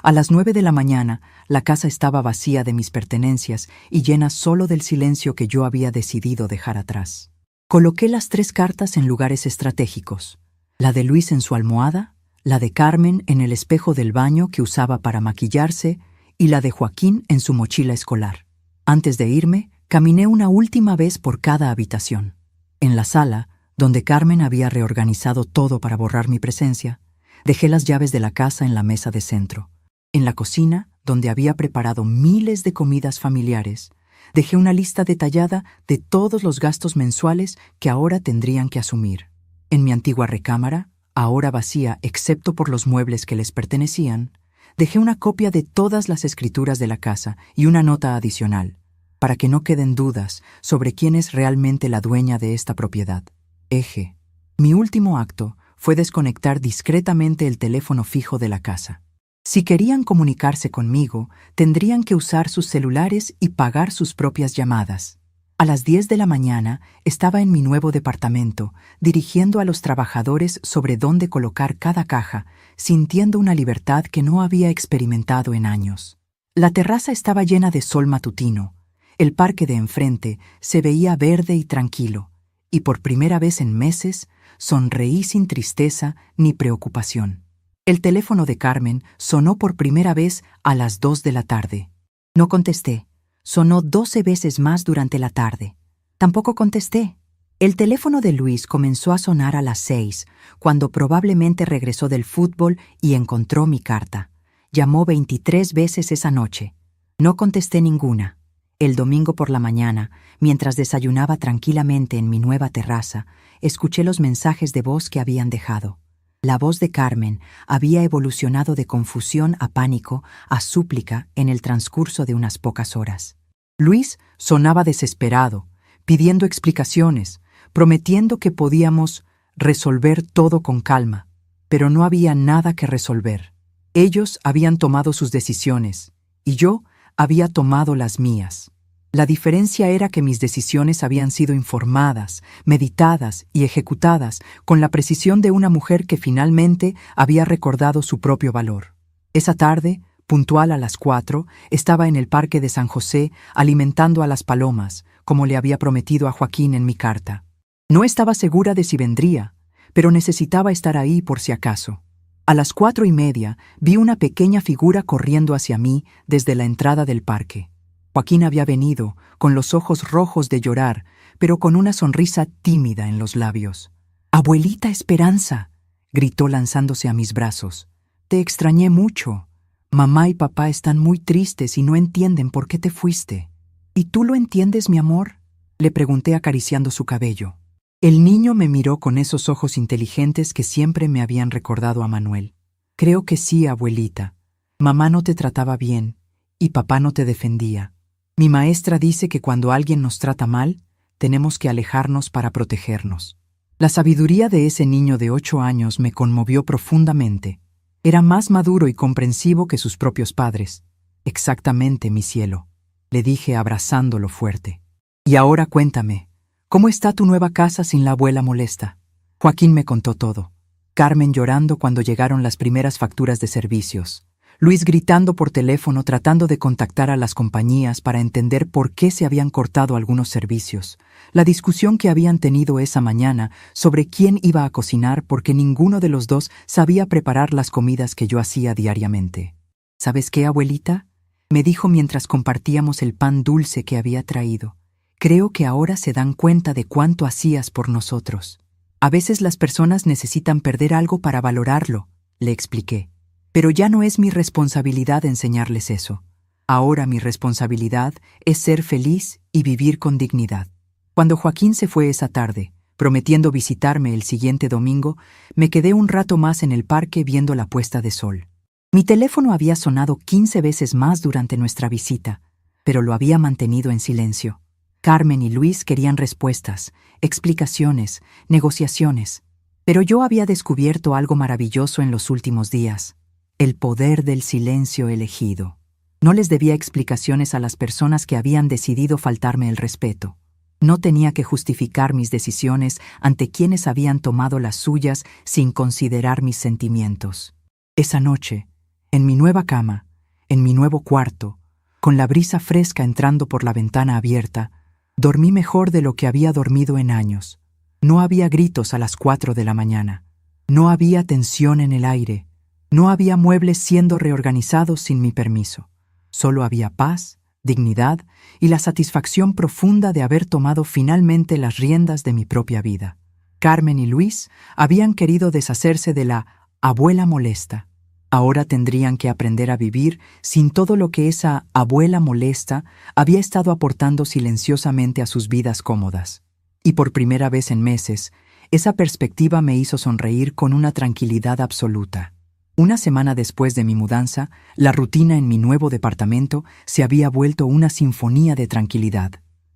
A las 9 de la mañana, la casa estaba vacía de mis pertenencias y llena solo del silencio que yo había decidido dejar atrás. Coloqué las 3 cartas en lugares estratégicos, la de Luis en su almohada, la de Carmen en el espejo del baño que usaba para maquillarse y la de Joaquín en su mochila escolar. Antes de irme, caminé una última vez por cada habitación. En la sala, donde Carmen había reorganizado todo para borrar mi presencia, dejé las llaves de la casa en la mesa de centro. En la cocina, donde había preparado miles de comidas familiares, dejé una lista detallada de todos los gastos mensuales que ahora tendrían que asumir. En mi antigua recámara, ahora vacía excepto por los muebles que les pertenecían, dejé una copia de todas las escrituras de la casa y una nota adicional, para que no queden dudas sobre quién es realmente la dueña de esta propiedad. Eje. Mi último acto fue desconectar discretamente el teléfono fijo de la casa. Si querían comunicarse conmigo, tendrían que usar sus celulares y pagar sus propias llamadas. A las 10 de la mañana estaba en mi nuevo departamento, dirigiendo a los trabajadores sobre dónde colocar cada caja, sintiendo una libertad que no había experimentado en años. La terraza estaba llena de sol matutino. El parque de enfrente se veía verde y tranquilo, y por primera vez en meses sonreí sin tristeza ni preocupación. El teléfono de Carmen sonó por primera vez a las 2 de la tarde. No contesté. Sonó 12 veces más durante la tarde. Tampoco contesté. El teléfono de Luis comenzó a sonar a las 6, cuando probablemente regresó del fútbol y encontró mi carta. Llamó 23 veces esa noche. No contesté ninguna. El domingo por la mañana, mientras desayunaba tranquilamente en mi nueva terraza, escuché los mensajes de voz que habían dejado. La voz de Carmen había evolucionado de confusión a pánico a súplica en el transcurso de unas pocas horas. Luis sonaba desesperado, pidiendo explicaciones, prometiendo que podíamos resolver todo con calma, pero no había nada que resolver. Ellos habían tomado sus decisiones, y yo había tomado las mías. La diferencia era que mis decisiones habían sido informadas, meditadas y ejecutadas con la precisión de una mujer que finalmente había recordado su propio valor. Esa tarde, puntual a las 4, estaba en el Parque de San José alimentando a las palomas, como le había prometido a Joaquín en mi carta. No estaba segura de si vendría, pero necesitaba estar ahí por si acaso. A las 4:30 vi una pequeña figura corriendo hacia mí desde la entrada del parque. Joaquín había venido, con los ojos rojos de llorar, pero con una sonrisa tímida en los labios. «¡Abuelita Esperanza!», gritó lanzándose a mis brazos. «Te extrañé mucho. Mamá y papá están muy tristes y no entienden por qué te fuiste». «¿Y tú lo entiendes, mi amor?», le pregunté acariciando su cabello. El niño me miró con esos ojos inteligentes que siempre me habían recordado a Manuel. «Creo que sí, abuelita. Mamá no te trataba bien y papá no te defendía. Mi maestra dice que cuando alguien nos trata mal, tenemos que alejarnos para protegernos». La sabiduría de ese niño de 8 años me conmovió profundamente. Era más maduro y comprensivo que sus propios padres. «Exactamente, mi cielo», le dije abrazándolo fuerte. «Y ahora cuéntame, ¿cómo está tu nueva casa sin la abuela molesta?». Joaquín me contó todo. Carmen llorando cuando llegaron las primeras facturas de servicios. Luis gritando por teléfono tratando de contactar a las compañías para entender por qué se habían cortado algunos servicios. La discusión que habían tenido esa mañana sobre quién iba a cocinar porque ninguno de los dos sabía preparar las comidas que yo hacía diariamente. «¿Sabes qué, abuelita?», me dijo mientras compartíamos el pan dulce que había traído. «Creo que ahora se dan cuenta de cuánto hacías por nosotros. A veces las personas necesitan perder algo para valorarlo», le expliqué. «Pero ya no es mi responsabilidad enseñarles eso. Ahora mi responsabilidad es ser feliz y vivir con dignidad». Cuando Joaquín se fue esa tarde, prometiendo visitarme el siguiente domingo, me quedé un rato más en el parque viendo la puesta de sol. Mi teléfono había sonado 15 veces más durante nuestra visita, pero lo había mantenido en silencio. Carmen y Luis querían respuestas, explicaciones, negociaciones. Pero yo había descubierto algo maravilloso en los últimos días: el poder del silencio elegido. No les debía explicaciones a las personas que habían decidido faltarme el respeto. No tenía que justificar mis decisiones ante quienes habían tomado las suyas sin considerar mis sentimientos. Esa noche, en mi nueva cama, en mi nuevo cuarto, con la brisa fresca entrando por la ventana abierta, dormí mejor de lo que había dormido en años. No había gritos a las 4 de la mañana. No había tensión en el aire. No había muebles siendo reorganizados sin mi permiso. Solo había paz, dignidad y la satisfacción profunda de haber tomado finalmente las riendas de mi propia vida. Carmen y Luis habían querido deshacerse de la abuela molesta. Ahora tendrían que aprender a vivir sin todo lo que esa abuela molesta había estado aportando silenciosamente a sus vidas cómodas. Y por primera vez en meses, esa perspectiva me hizo sonreír con una tranquilidad absoluta. Una semana después de mi mudanza, la rutina en mi nuevo departamento se había vuelto una sinfonía de tranquilidad.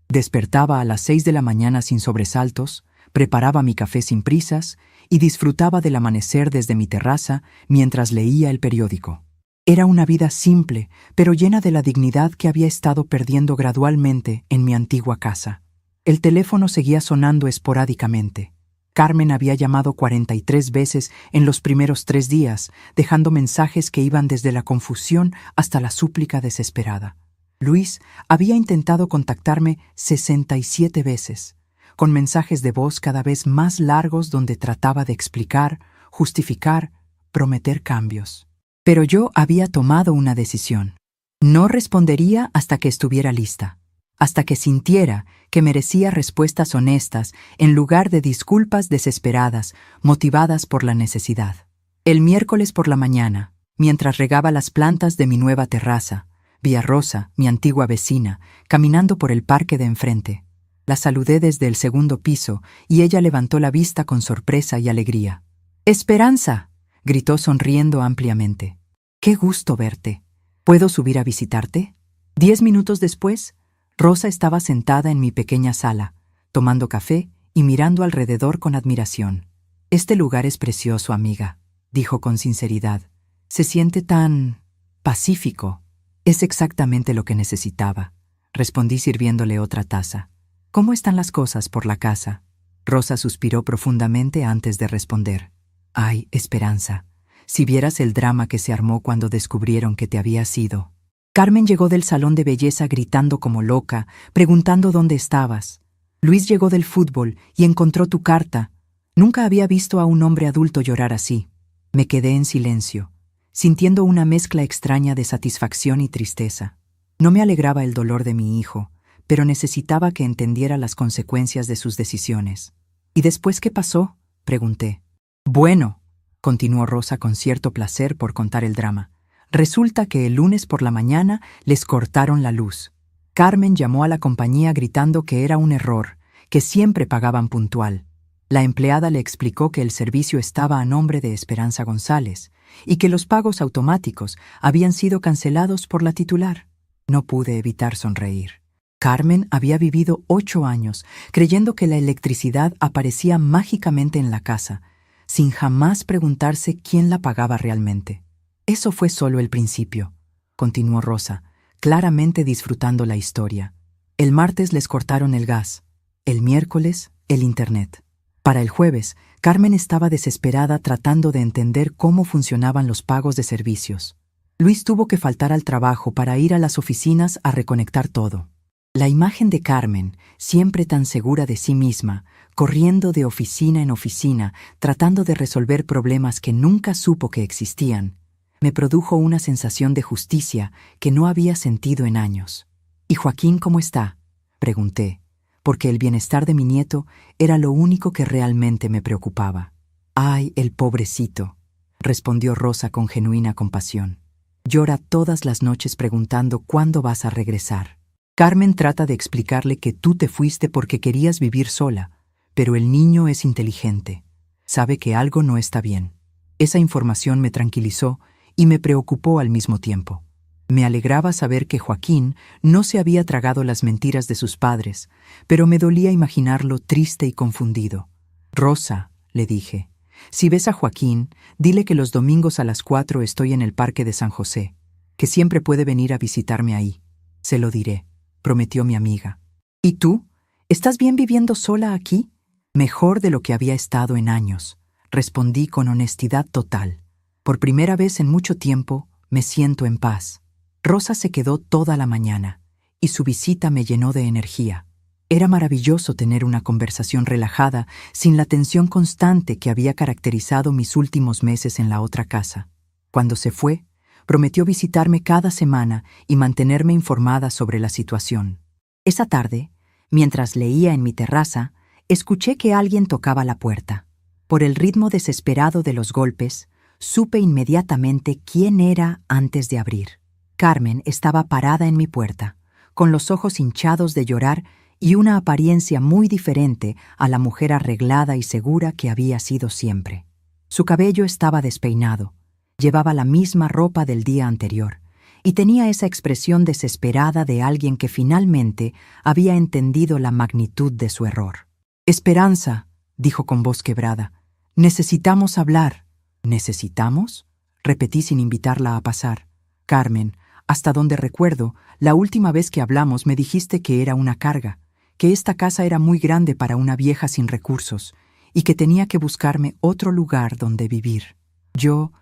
Despertaba a las 6 de la mañana sin sobresaltos, preparaba mi café sin prisas y disfrutaba del amanecer desde mi terraza mientras leía el periódico. Era una vida simple, pero llena de la dignidad que había estado perdiendo gradualmente en mi antigua casa. El teléfono seguía sonando esporádicamente. Carmen había llamado 43 veces en los primeros 3 días, dejando mensajes que iban desde la confusión hasta la súplica desesperada. Luis había intentado contactarme 67 veces, con mensajes de voz cada vez más largos donde trataba de explicar, justificar, prometer cambios. Pero yo había tomado una decisión. No respondería hasta que estuviera lista, hasta que sintiera que merecía respuestas honestas en lugar de disculpas desesperadas, motivadas por la necesidad. El miércoles por la mañana, mientras regaba las plantas de mi nueva terraza, vi a Rosa, mi antigua vecina, caminando por el parque de enfrente. La saludé desde el segundo piso y ella levantó la vista con sorpresa y alegría. «¡Esperanza!», gritó sonriendo ampliamente. «¡Qué gusto verte! ¿Puedo subir a visitarte?». 10 minutos después, Rosa estaba sentada en mi pequeña sala, tomando café y mirando alrededor con admiración. «Este lugar es precioso, amiga», dijo con sinceridad. «Se siente tan pacífico». «Es exactamente lo que necesitaba», respondí sirviéndole otra taza. «¿Cómo están las cosas por la casa?». Rosa suspiró profundamente antes de responder. «Ay, Esperanza, si vieras el drama que se armó cuando descubrieron que te habías ido». Carmen llegó del salón de belleza gritando como loca, preguntando dónde estabas. Luis llegó del fútbol y encontró tu carta. Nunca había visto a un hombre adulto llorar así. Me quedé en silencio, sintiendo una mezcla extraña de satisfacción y tristeza. No me alegraba el dolor de mi hijo, pero necesitaba que entendiera las consecuencias de sus decisiones. ¿Y después qué pasó?, pregunté. Bueno, continuó Rosa con cierto placer por contar el drama. Resulta que el lunes por la mañana les cortaron la luz. Carmen llamó a la compañía gritando que era un error, que siempre pagaban puntual. La empleada le explicó que el servicio estaba a nombre de Esperanza González y que los pagos automáticos habían sido cancelados por la titular. No pude evitar sonreír. Carmen había vivido 8 años creyendo que la electricidad aparecía mágicamente en la casa, sin jamás preguntarse quién la pagaba realmente. Eso fue solo el principio, continuó Rosa, claramente disfrutando la historia. El martes les cortaron el gas, el miércoles el internet. Para el jueves, Carmen estaba desesperada tratando de entender cómo funcionaban los pagos de servicios. Luis tuvo que faltar al trabajo para ir a las oficinas a reconectar todo. La imagen de Carmen, siempre tan segura de sí misma, corriendo de oficina en oficina, tratando de resolver problemas que nunca supo que existían, me produjo una sensación de justicia que no había sentido en años. ¿Y Joaquín cómo está?, pregunté, porque el bienestar de mi nieto era lo único que realmente me preocupaba. «Ay, el pobrecito», respondió Rosa con genuina compasión. «Llora todas las noches preguntando cuándo vas a regresar. Carmen trata de explicarle que tú te fuiste porque querías vivir sola, pero el niño es inteligente. Sabe que algo no está bien». Esa información me tranquilizó y me preocupó al mismo tiempo. Me alegraba saber que Joaquín no se había tragado las mentiras de sus padres, pero me dolía imaginarlo triste y confundido. «Rosa», le dije, «si ves a Joaquín, dile que los domingos a las 4 estoy en el Parque de San José, que siempre puede venir a visitarme ahí». «Se lo diré», prometió mi amiga. «¿Y tú? ¿Estás bien viviendo sola aquí?» «Mejor de lo que había estado en años», respondí con honestidad total. «Por primera vez en mucho tiempo me siento en paz». Rosa se quedó toda la mañana, y su visita me llenó de energía. Era maravilloso tener una conversación relajada, sin la tensión constante que había caracterizado mis últimos meses en la otra casa. Cuando se fue, prometió visitarme cada semana y mantenerme informada sobre la situación. Esa tarde, mientras leía en mi terraza, escuché que alguien tocaba la puerta. Por el ritmo desesperado de los golpes, supe inmediatamente quién era antes de abrir. Carmen estaba parada en mi puerta, con los ojos hinchados de llorar y una apariencia muy diferente a la mujer arreglada y segura que había sido siempre. Su cabello estaba despeinado, llevaba la misma ropa del día anterior y tenía esa expresión desesperada de alguien que finalmente había entendido la magnitud de su error. «Esperanza», dijo con voz quebrada, «necesitamos hablar». «¿Necesitamos?», repetí sin invitarla a pasar. «Carmen, hasta donde recuerdo, la última vez que hablamos me dijiste que era una carga, que esta casa era muy grande para una vieja sin recursos y que tenía que buscarme otro lugar donde vivir». Yo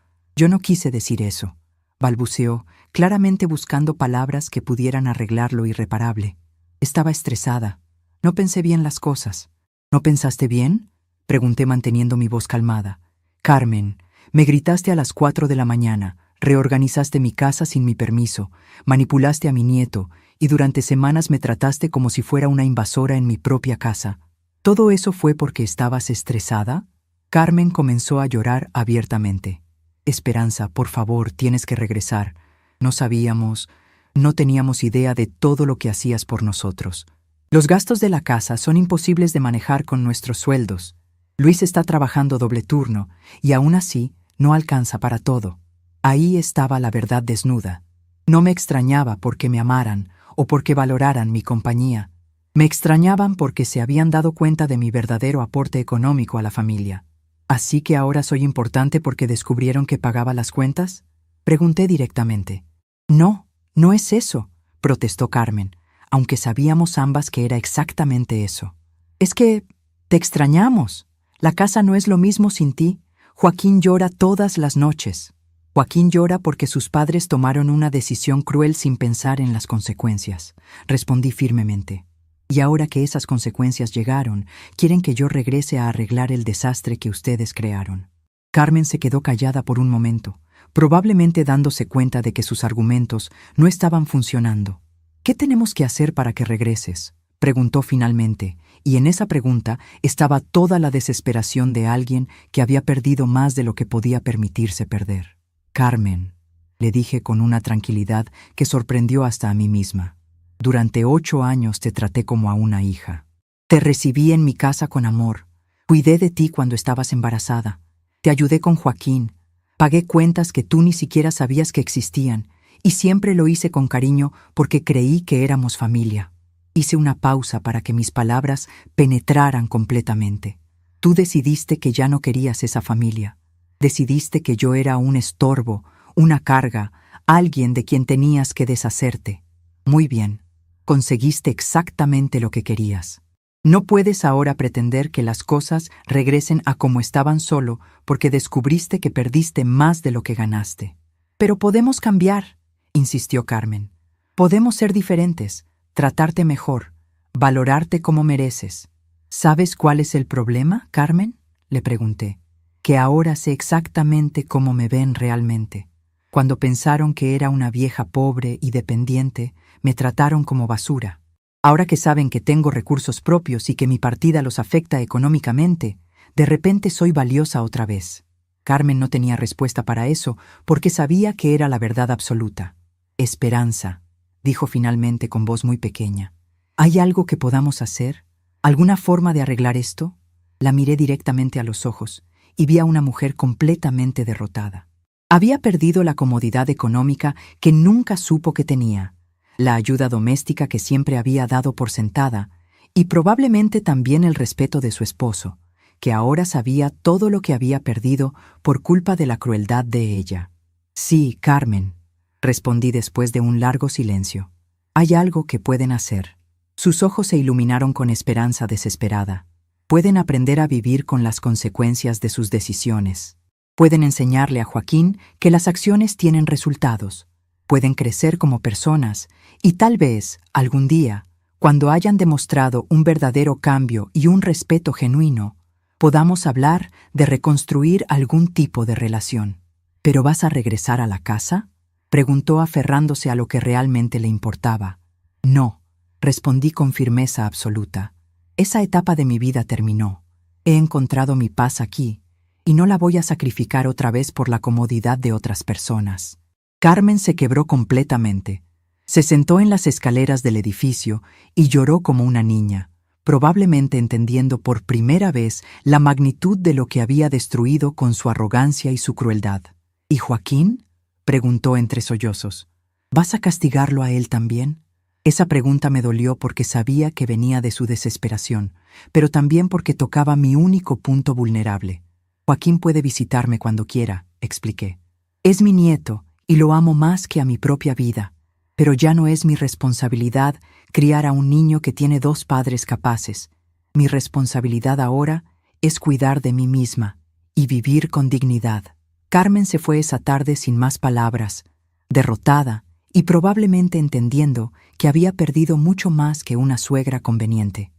no quise decir eso», balbuceó, claramente buscando palabras que pudieran arreglar lo irreparable. «Estaba estresada. No pensé bien las cosas». «¿No pensaste bien?», pregunté manteniendo mi voz calmada. «Carmen, me gritaste a las 4 de la mañana, reorganizaste mi casa sin mi permiso, manipulaste a mi nieto y durante semanas me trataste como si fuera una invasora en mi propia casa. ¿Todo eso fue porque estabas estresada?». Carmen comenzó a llorar abiertamente. «Esperanza, por favor, tienes que regresar. No teníamos idea de todo lo que hacías por nosotros. Los gastos de la casa son imposibles de manejar con nuestros sueldos. Luis está trabajando doble turno y aún así no alcanza para todo». Ahí estaba la verdad desnuda. No me extrañaba porque me amaran o porque valoraran mi compañía. Me extrañaban porque se habían dado cuenta de mi verdadero aporte económico a la familia. ¿Así que ahora soy importante porque descubrieron que pagaba las cuentas?, pregunté directamente. «No, no es eso», protestó Carmen, aunque sabíamos ambas que era exactamente eso. «Es que te extrañamos. La casa no es lo mismo sin ti. Joaquín llora todas las noches». «Joaquín llora porque sus padres tomaron una decisión cruel sin pensar en las consecuencias», respondí firmemente. «Y ahora que esas consecuencias llegaron, quieren que yo regrese a arreglar el desastre que ustedes crearon». Carmen se quedó callada por un momento, probablemente dándose cuenta de que sus argumentos no estaban funcionando. ¿Qué tenemos que hacer para que regreses?, preguntó finalmente, y en esa pregunta estaba toda la desesperación de alguien que había perdido más de lo que podía permitirse perder. Carmen, le dije con una tranquilidad que sorprendió hasta a mí misma. Durante 8 años te traté como a una hija. Te recibí en mi casa con amor. Cuidé de ti cuando estabas embarazada. Te ayudé con Joaquín. Pagué cuentas que tú ni siquiera sabías que existían, y siempre lo hice con cariño porque creí que éramos familia. Hice una pausa para que mis palabras penetraran completamente. Tú decidiste que ya no querías esa familia. Decidiste que yo era un estorbo, una carga, alguien de quien tenías que deshacerte. Muy bien, conseguiste exactamente lo que querías. No puedes ahora pretender que las cosas regresen a como estaban solo porque descubriste que perdiste más de lo que ganaste. Pero podemos cambiar, insistió Carmen. Podemos ser diferentes, tratarte mejor, valorarte como mereces. ¿Sabes cuál es el problema, Carmen?, le pregunté. Que ahora sé exactamente cómo me ven realmente. Cuando pensaron que era una vieja pobre y dependiente, me trataron como basura. Ahora que saben que tengo recursos propios y que mi partida los afecta económicamente, de repente soy valiosa otra vez. Carmen no tenía respuesta para eso porque sabía que era la verdad absoluta. Esperanza, dijo finalmente con voz muy pequeña. ¿Hay algo que podamos hacer? ¿Alguna forma de arreglar esto? La miré directamente a los ojos y vi a una mujer completamente derrotada. Había perdido la comodidad económica que nunca supo que tenía, la ayuda doméstica que siempre había dado por sentada, y probablemente también el respeto de su esposo, que ahora sabía todo lo que había perdido por culpa de la crueldad de ella. Sí, Carmen, respondí después de un largo silencio. Hay algo que pueden hacer. Sus ojos se iluminaron con esperanza desesperada. Pueden aprender a vivir con las consecuencias de sus decisiones. Pueden enseñarle a Joaquín que las acciones tienen resultados. Pueden crecer como personas y tal vez, algún día, cuando hayan demostrado un verdadero cambio y un respeto genuino, podamos hablar de reconstruir algún tipo de relación. ¿Pero vas a regresar a la casa?, preguntó aferrándose a lo que realmente le importaba. No, respondí con firmeza absoluta. Esa etapa de mi vida terminó. He encontrado mi paz aquí, y no la voy a sacrificar otra vez por la comodidad de otras personas. Carmen se quebró completamente. Se sentó en las escaleras del edificio y lloró como una niña, probablemente entendiendo por primera vez la magnitud de lo que había destruido con su arrogancia y su crueldad. ¿Y Joaquín?, preguntó entre sollozos. ¿Vas a castigarlo a él también? Esa pregunta me dolió porque sabía que venía de su desesperación, pero también porque tocaba mi único punto vulnerable. Joaquín puede visitarme cuando quiera, expliqué. Es mi nieto y lo amo más que a mi propia vida, pero ya no es mi responsabilidad criar a un niño que tiene 2 padres capaces. Mi responsabilidad ahora es cuidar de mí misma y vivir con dignidad. Carmen se fue esa tarde sin más palabras, derrotada y probablemente entendiendo que había perdido mucho más que una suegra conveniente.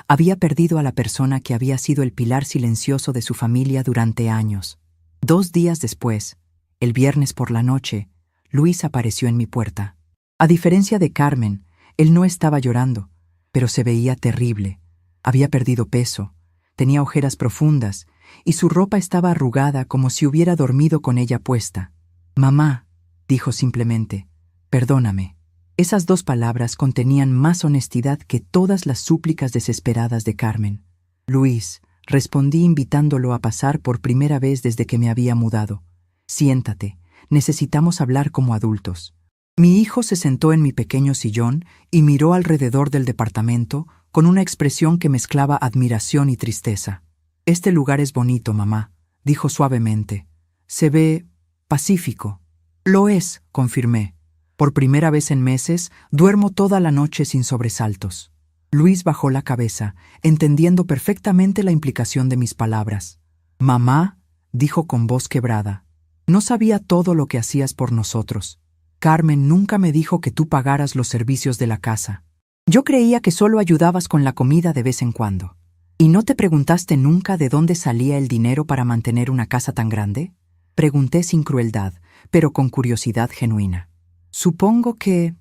Había perdido a la persona que había sido el pilar silencioso de su familia durante años. 2 días después, el viernes por la noche, Luis apareció en mi puerta. A diferencia de Carmen, él no estaba llorando, pero se veía terrible. Había perdido peso, tenía ojeras profundas y su ropa estaba arrugada como si hubiera dormido con ella puesta. «Mamá», dijo simplemente, «perdóname». Esas 2 palabras contenían más honestidad que todas las súplicas desesperadas de Carmen. «Luis», respondí invitándolo a pasar por primera vez desde que me había mudado. «Siéntate, necesitamos hablar como adultos». Mi hijo se sentó en mi pequeño sillón y miró alrededor del departamento con una expresión que mezclaba admiración y tristeza. «Este lugar es bonito, mamá», dijo suavemente. «Se ve pacífico». «Lo es», confirmé. «Por primera vez en meses, duermo toda la noche sin sobresaltos». Luis bajó la cabeza, entendiendo perfectamente la implicación de mis palabras. «Mamá», dijo con voz quebrada, «no sabía todo lo que hacías por nosotros. Carmen nunca me dijo que tú pagaras los servicios de la casa. Yo creía que solo ayudabas con la comida de vez en cuando». ¿Y no te preguntaste nunca de dónde salía el dinero para mantener una casa tan grande? Pregunté sin crueldad, pero con curiosidad genuina. Supongo que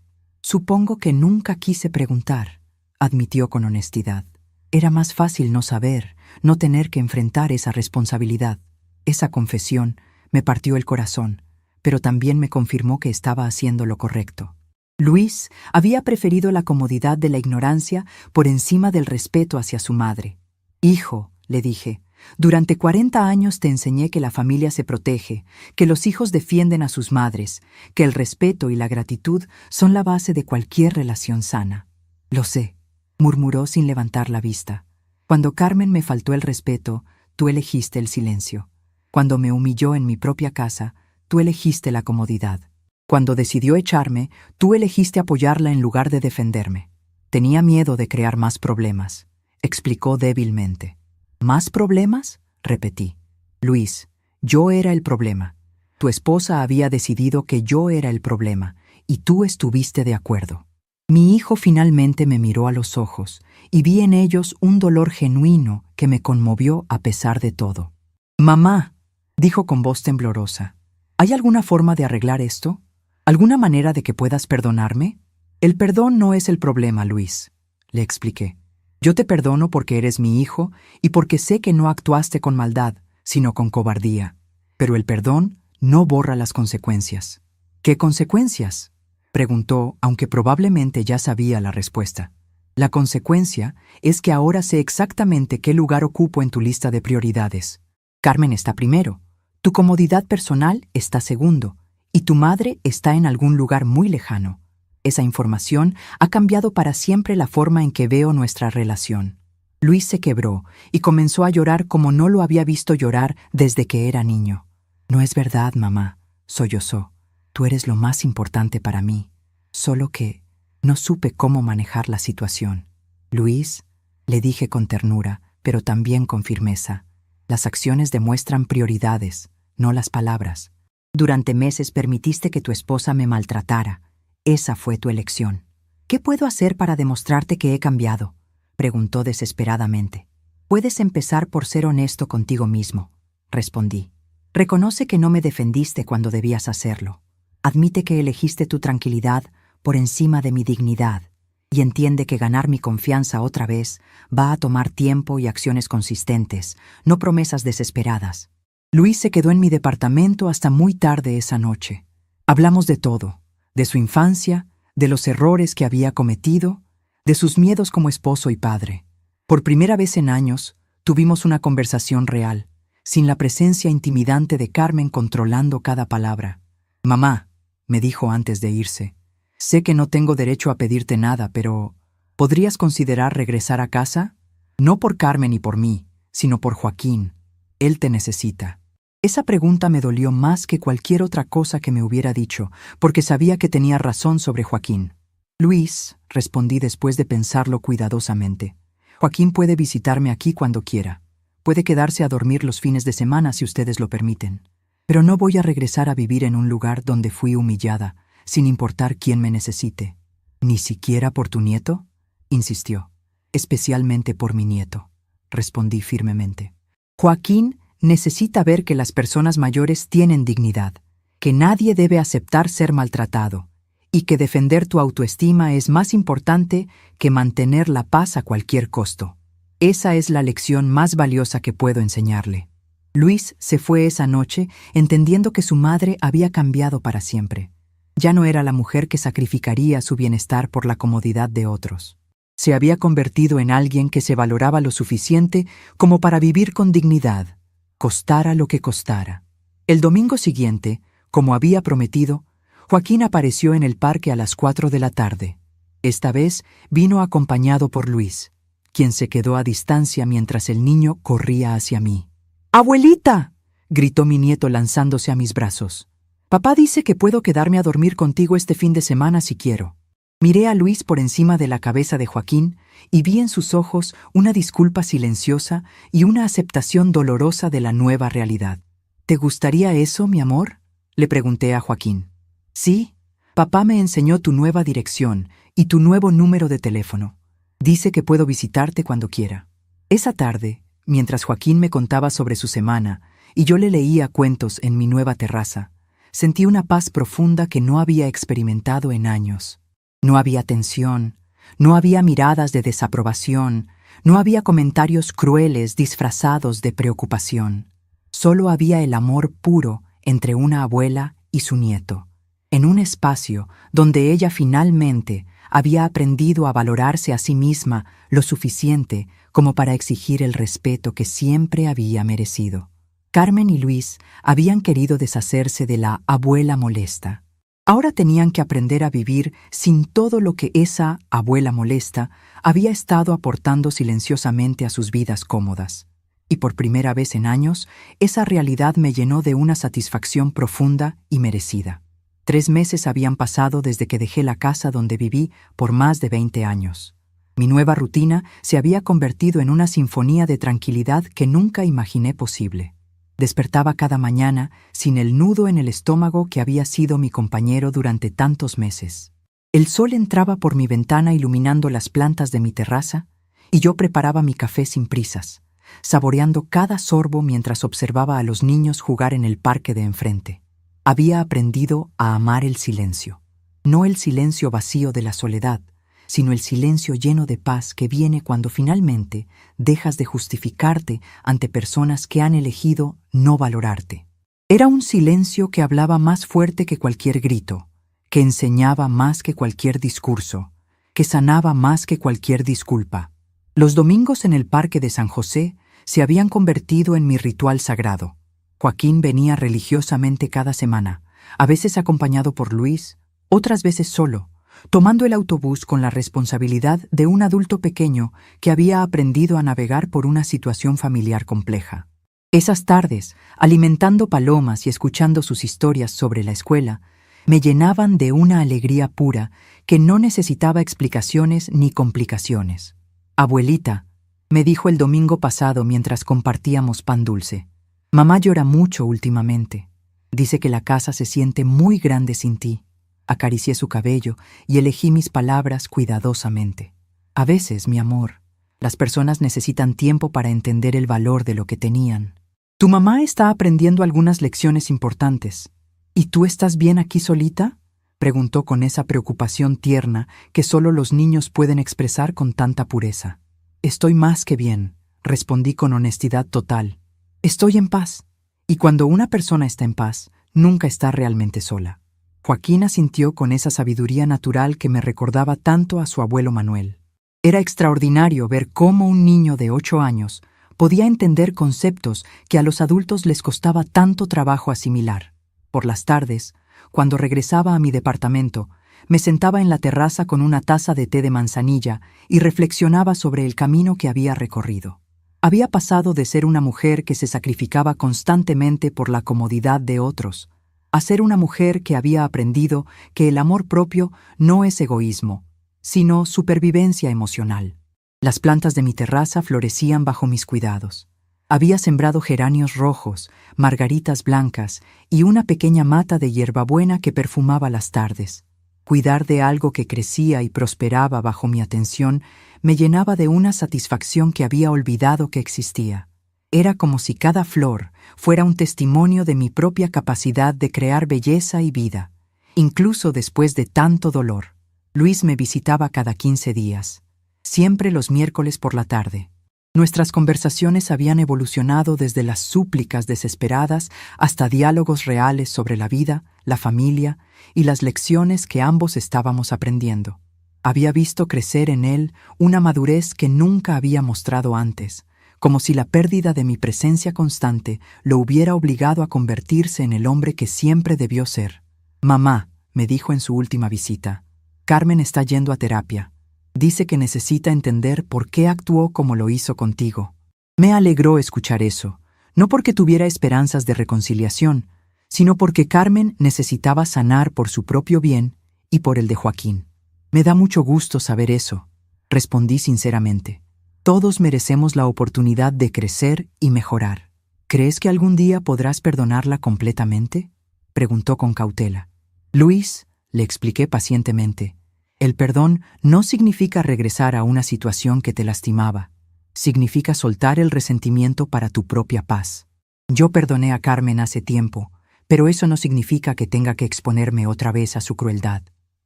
nunca quise preguntar, admitió con honestidad. Era más fácil no saber, no tener que enfrentar esa responsabilidad. Esa confesión me partió el corazón, pero también me confirmó que estaba haciendo lo correcto. Luis había preferido la comodidad de la ignorancia por encima del respeto hacia su madre. Hijo, le dije, durante 40 años te enseñé que la familia se protege, que los hijos defienden a sus madres, que el respeto y la gratitud son la base de cualquier relación sana. Lo sé, murmuró sin levantar la vista. Cuando Carmen me faltó el respeto, tú elegiste el silencio. Cuando me humilló en mi propia casa, tú elegiste la comodidad. Cuando decidió echarme, tú elegiste apoyarla en lugar de defenderme. Tenía miedo de crear más problemas, explicó débilmente. ¿Más problemas? Repetí. Luis, yo era el problema. Tu esposa había decidido que yo era el problema, y tú estuviste de acuerdo. Mi hijo finalmente me miró a los ojos, y vi en ellos un dolor genuino que me conmovió a pesar de todo. Mamá, dijo con voz temblorosa, ¿hay alguna forma de arreglar esto? ¿Alguna manera de que puedas perdonarme? El perdón no es el problema, Luis, le expliqué. Yo te perdono porque eres mi hijo y porque sé que no actuaste con maldad, sino con cobardía. Pero el perdón no borra las consecuencias. ¿Qué consecuencias?, preguntó, aunque probablemente ya sabía la respuesta. La consecuencia es que ahora sé exactamente qué lugar ocupo en tu lista de prioridades. Carmen está primero, tu comodidad personal está segundo, y tu madre está en algún lugar muy lejano. Esa información ha cambiado para siempre la forma en que veo nuestra relación. Luis se quebró y comenzó a llorar como no lo había visto llorar desde que era niño. No es verdad, mamá, sollozó. Tú eres lo más importante para mí. Solo que no supe cómo manejar la situación. Luis, le dije con ternura, pero también con firmeza. Las acciones demuestran prioridades, no las palabras. Durante meses permitiste que tu esposa me maltratara. Esa fue tu elección. ¿Qué puedo hacer para demostrarte que he cambiado?, preguntó desesperadamente. Puedes empezar por ser honesto contigo mismo, respondí. Reconoce que no me defendiste cuando debías hacerlo. Admite que elegiste tu tranquilidad por encima de mi dignidad y entiende que ganar mi confianza otra vez va a tomar tiempo y acciones consistentes, no promesas desesperadas. Luis se quedó en mi departamento hasta muy tarde esa noche. Hablamos de todo, de su infancia, de los errores que había cometido, de sus miedos como esposo y padre. Por primera vez en años, tuvimos una conversación real, sin la presencia intimidante de Carmen controlando cada palabra. Mamá, me dijo antes de irse, sé que no tengo derecho a pedirte nada, pero ¿podrías considerar regresar a casa? No por Carmen y por mí, sino por Joaquín. Él te necesita. Esa pregunta me dolió más que cualquier otra cosa que me hubiera dicho, porque sabía que tenía razón sobre Joaquín. Luis, respondí después de pensarlo cuidadosamente. Joaquín puede visitarme aquí cuando quiera. Puede quedarse a dormir los fines de semana si ustedes lo permiten. Pero no voy a regresar a vivir en un lugar donde fui humillada, sin importar quién me necesite. ¿Ni siquiera por tu nieto?, insistió. Especialmente por mi nieto, respondí firmemente. Joaquín necesita ver que las personas mayores tienen dignidad, que nadie debe aceptar ser maltratado, y que defender tu autoestima es más importante que mantener la paz a cualquier costo. Esa es la lección más valiosa que puedo enseñarle. Luis se fue esa noche entendiendo que su madre había cambiado para siempre. Ya no era la mujer que sacrificaría su bienestar por la comodidad de otros. Se había convertido en alguien que se valoraba lo suficiente como para vivir con dignidad, costara lo que costara. El domingo siguiente, como había prometido, Joaquín apareció en el parque a las 4 de la tarde. Esta vez vino acompañado por Luis, quien se quedó a distancia mientras el niño corría hacia mí. ¡Abuelita!, gritó mi nieto lanzándose a mis brazos. Papá dice que puedo quedarme a dormir contigo este fin de semana si quiero. Miré a Luis por encima de la cabeza de Joaquín y vi en sus ojos una disculpa silenciosa y una aceptación dolorosa de la nueva realidad. ¿Te gustaría eso, mi amor?, le pregunté a Joaquín. Sí, papá me enseñó tu nueva dirección y tu nuevo número de teléfono. Dice que puedo visitarte cuando quiera. Esa tarde, mientras Joaquín me contaba sobre su semana y yo le leía cuentos en mi nueva terraza, sentí una paz profunda que no había experimentado en años. No había tensión, no había miradas de desaprobación, no había comentarios crueles disfrazados de preocupación. Solo había el amor puro entre una abuela y su nieto, en un espacio donde ella finalmente había aprendido a valorarse a sí misma lo suficiente como para exigir el respeto que siempre había merecido. Carmen y Luis habían querido deshacerse de la abuela molesta. Ahora tenían que aprender a vivir sin todo lo que esa abuela molesta había estado aportando silenciosamente a sus vidas cómodas. Y por primera vez en años, esa realidad me llenó de una satisfacción profunda y merecida. 3 meses habían pasado desde que dejé la casa donde viví por más de 20 años. Mi nueva rutina se había convertido en una sinfonía de tranquilidad que nunca imaginé posible. Despertaba cada mañana sin el nudo en el estómago que había sido mi compañero durante tantos meses. El sol entraba por mi ventana iluminando las plantas de mi terraza y yo preparaba mi café sin prisas, saboreando cada sorbo mientras observaba a los niños jugar en el parque de enfrente. Había aprendido a amar el silencio, no el silencio vacío de la soledad, sino el silencio lleno de paz que viene cuando finalmente dejas de justificarte ante personas que han elegido no valorarte. Era un silencio que hablaba más fuerte que cualquier grito, que enseñaba más que cualquier discurso, que sanaba más que cualquier disculpa. Los domingos en el Parque de San José se habían convertido en mi ritual sagrado. Joaquín venía religiosamente cada semana, a veces acompañado por Luis, otras veces solo, tomando el autobús con la responsabilidad de un adulto pequeño que había aprendido a navegar por una situación familiar compleja. Esas tardes, alimentando palomas y escuchando sus historias sobre la escuela, me llenaban de una alegría pura que no necesitaba explicaciones ni complicaciones. «Abuelita», me dijo el domingo pasado mientras compartíamos pan dulce, «mamá llora mucho últimamente. Dice que la casa se siente muy grande sin ti». Acaricié su cabello y elegí mis palabras cuidadosamente. A veces, mi amor, las personas necesitan tiempo para entender el valor de lo que tenían. Tu mamá está aprendiendo algunas lecciones importantes. ¿Y tú estás bien aquí solita?, preguntó con esa preocupación tierna que solo los niños pueden expresar con tanta pureza. Estoy más que bien, respondí con honestidad total. Estoy en paz. Y cuando una persona está en paz, nunca está realmente sola. Joaquín asintió con esa sabiduría natural que me recordaba tanto a su abuelo Manuel. Era extraordinario ver cómo un niño de 8 años podía entender conceptos que a los adultos les costaba tanto trabajo asimilar. Por las tardes, cuando regresaba a mi departamento, me sentaba en la terraza con una taza de té de manzanilla y reflexionaba sobre el camino que había recorrido. Había pasado de ser una mujer que se sacrificaba constantemente por la comodidad de otros, a ser una mujer que había aprendido que el amor propio no es egoísmo, sino supervivencia emocional. Las plantas de mi terraza florecían bajo mis cuidados. Había sembrado geranios rojos, margaritas blancas y una pequeña mata de hierbabuena que perfumaba las tardes. Cuidar de algo que crecía y prosperaba bajo mi atención me llenaba de una satisfacción que había olvidado que existía. Era como si cada flor fuera un testimonio de mi propia capacidad de crear belleza y vida, incluso después de tanto dolor. Luis me visitaba cada 15 días, siempre los miércoles por la tarde. Nuestras conversaciones habían evolucionado desde las súplicas desesperadas hasta diálogos reales sobre la vida, la familia y las lecciones que ambos estábamos aprendiendo. Había visto crecer en él una madurez que nunca había mostrado antes, como si la pérdida de mi presencia constante lo hubiera obligado a convertirse en el hombre que siempre debió ser. «Mamá», me dijo en su última visita, «Carmen está yendo a terapia. Dice que necesita entender por qué actuó como lo hizo contigo». Me alegró escuchar eso, no porque tuviera esperanzas de reconciliación, sino porque Carmen necesitaba sanar por su propio bien y por el de Joaquín. «Me da mucho gusto saber eso», respondí sinceramente. «Todos merecemos la oportunidad de crecer y mejorar». «¿Crees que algún día podrás perdonarla completamente?», preguntó con cautela. «Luis», le expliqué pacientemente, «el perdón no significa regresar a una situación que te lastimaba. Significa soltar el resentimiento para tu propia paz. Yo perdoné a Carmen hace tiempo, pero eso no significa que tenga que exponerme otra vez a su crueldad.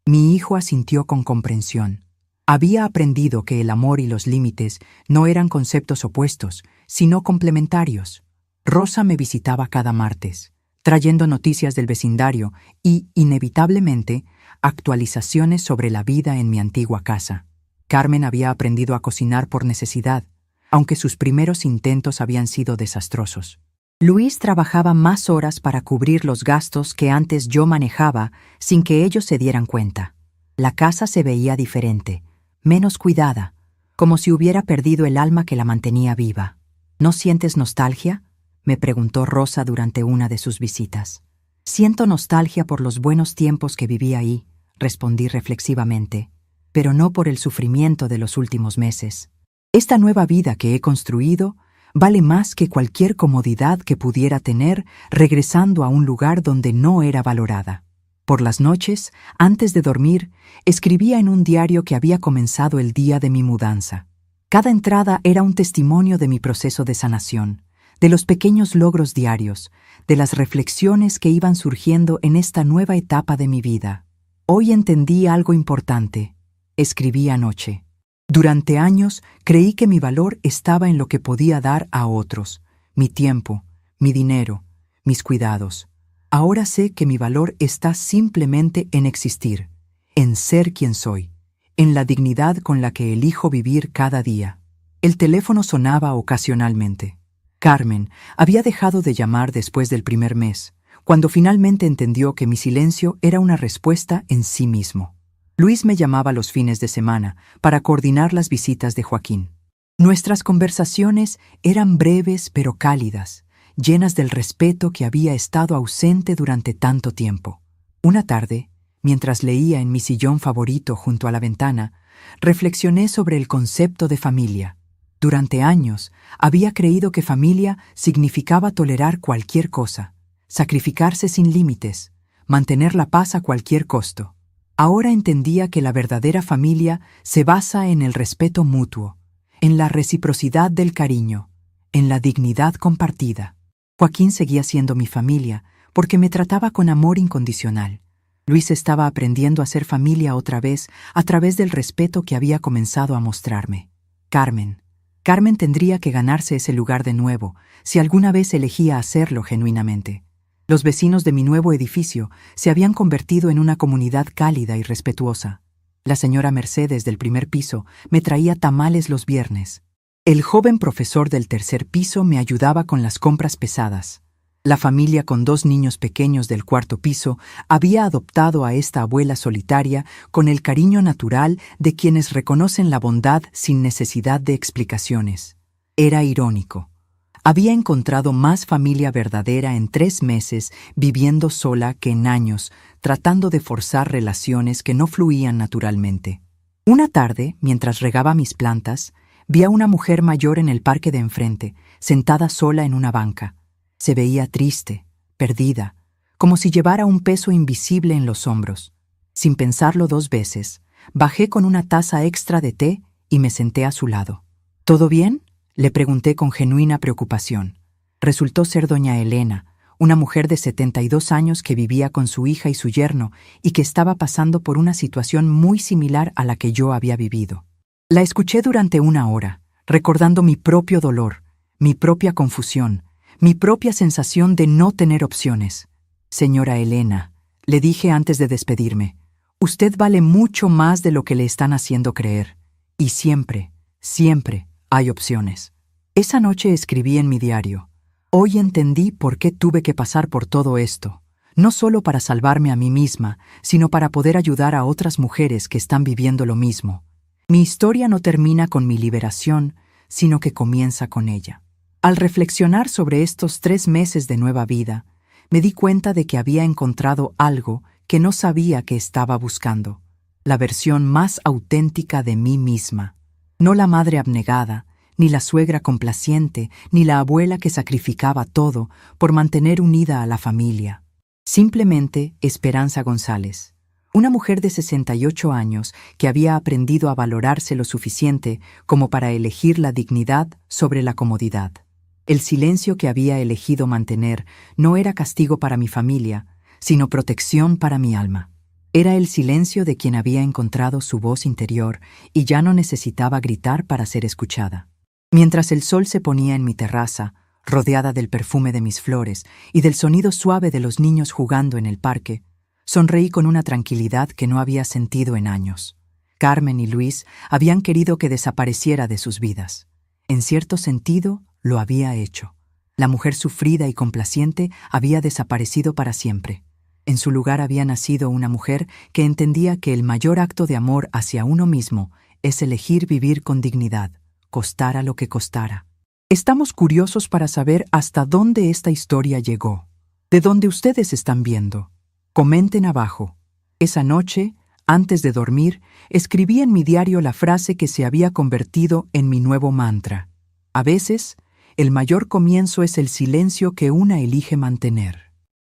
Mi hijo asintió con comprensión. Había aprendido que el amor y los límites no eran conceptos opuestos, sino complementarios. Rosa me visitaba cada martes, trayendo noticias del vecindario y, inevitablemente, actualizaciones sobre la vida en mi antigua casa. Carmen había aprendido a cocinar por necesidad, aunque sus primeros intentos habían sido desastrosos. Luis trabajaba más horas para cubrir los gastos que antes yo manejaba sin que ellos se dieran cuenta. La casa se veía diferente, menos cuidada, como si hubiera perdido el alma que la mantenía viva. ¿No sientes nostalgia?, me preguntó Rosa durante una de sus visitas. Siento nostalgia por los buenos tiempos que viví ahí, respondí reflexivamente, pero no por el sufrimiento de los últimos meses. Esta nueva vida que he construido vale más que cualquier comodidad que pudiera tener regresando a un lugar donde no era valorada. Por las noches, antes de dormir, escribía en un diario que había comenzado el día de mi mudanza. Cada entrada era un testimonio de mi proceso de sanación, de los pequeños logros diarios, de las reflexiones que iban surgiendo en esta nueva etapa de mi vida. Hoy entendí algo importante, escribí anoche. Durante años creí que mi valor estaba en lo que podía dar a otros, mi tiempo, mi dinero, mis cuidados. Ahora sé que mi valor está simplemente en existir, en ser quien soy, en la dignidad con la que elijo vivir cada día. El teléfono sonaba ocasionalmente. Carmen había dejado de llamar después del primer mes, cuando finalmente entendió que mi silencio era una respuesta en sí mismo. Luis me llamaba los fines de semana para coordinar las visitas de Joaquín. Nuestras conversaciones eran breves pero cálidas, llenas del respeto que había estado ausente durante tanto tiempo. Una tarde, mientras leía en mi sillón favorito junto a la ventana, reflexioné sobre el concepto de familia. Durante años había creído que familia significaba tolerar cualquier cosa, sacrificarse sin límites, mantener la paz a cualquier costo. Ahora entendía que la verdadera familia se basa en el respeto mutuo, en la reciprocidad del cariño, en la dignidad compartida. Joaquín seguía siendo mi familia porque me trataba con amor incondicional. Luis estaba aprendiendo a ser familia otra vez a través del respeto que había comenzado a mostrarme. Carmen tendría que ganarse ese lugar de nuevo, si alguna vez elegía hacerlo genuinamente. Los vecinos de mi nuevo edificio se habían convertido en una comunidad cálida y respetuosa. La señora Mercedes del primer piso me traía tamales los viernes. El joven profesor del tercer piso me ayudaba con las compras pesadas. La familia con 2 niños pequeños del cuarto piso había adoptado a esta abuela solitaria con el cariño natural de quienes reconocen la bondad sin necesidad de explicaciones. Era irónico. Había encontrado más familia verdadera en 3 meses viviendo sola que en años, tratando de forzar relaciones que no fluían naturalmente. Una tarde, mientras regaba mis plantas, vi a una mujer mayor en el parque de enfrente, sentada sola en una banca. Se veía triste, perdida, como si llevara un peso invisible en los hombros. Sin pensarlo 2 veces, bajé con una taza extra de té y me senté a su lado. ¿Todo bien?, le pregunté con genuina preocupación. Resultó ser doña Elena, una mujer de 72 años que vivía con su hija y su yerno y que estaba pasando por una situación muy similar a la que yo había vivido. La escuché durante 1 hora, recordando mi propio dolor, mi propia confusión, mi propia sensación de no tener opciones. Señora Elena, le dije antes de despedirme, usted vale mucho más de lo que le están haciendo creer. Y siempre, siempre hay opciones. Esa noche escribí en mi diario, hoy entendí por qué tuve que pasar por todo esto, no solo para salvarme a mí misma, sino para poder ayudar a otras mujeres que están viviendo lo mismo. Mi historia no termina con mi liberación, sino que comienza con ella. Al reflexionar sobre estos 3 meses de nueva vida, me di cuenta de que había encontrado algo que no sabía que estaba buscando, la versión más auténtica de mí misma. No la madre abnegada, ni la suegra complaciente, ni la abuela que sacrificaba todo por mantener unida a la familia. Simplemente Esperanza González, Una mujer de 68 años que había aprendido a valorarse lo suficiente como para elegir la dignidad sobre la comodidad. El silencio que había elegido mantener no era castigo para mi familia, sino protección para mi alma. Era el silencio de quien había encontrado su voz interior y ya no necesitaba gritar para ser escuchada. Mientras el sol se ponía en mi terraza, rodeada del perfume de mis flores y del sonido suave de los niños jugando en el parque, sonreí con una tranquilidad que no había sentido en años. Carmen y Luis habían querido que desapareciera de sus vidas. En cierto sentido, lo había hecho. La mujer sufrida y complaciente había desaparecido para siempre. En su lugar había nacido una mujer que entendía que el mayor acto de amor hacia uno mismo es elegir vivir con dignidad, costara lo que costara. Estamos curiosos para saber hasta dónde esta historia llegó. ¿De dónde ustedes están viendo? Comenten abajo. Esa noche, antes de dormir, escribí en mi diario la frase que se había convertido en mi nuevo mantra. A veces, el mayor comienzo es el silencio que una elige mantener.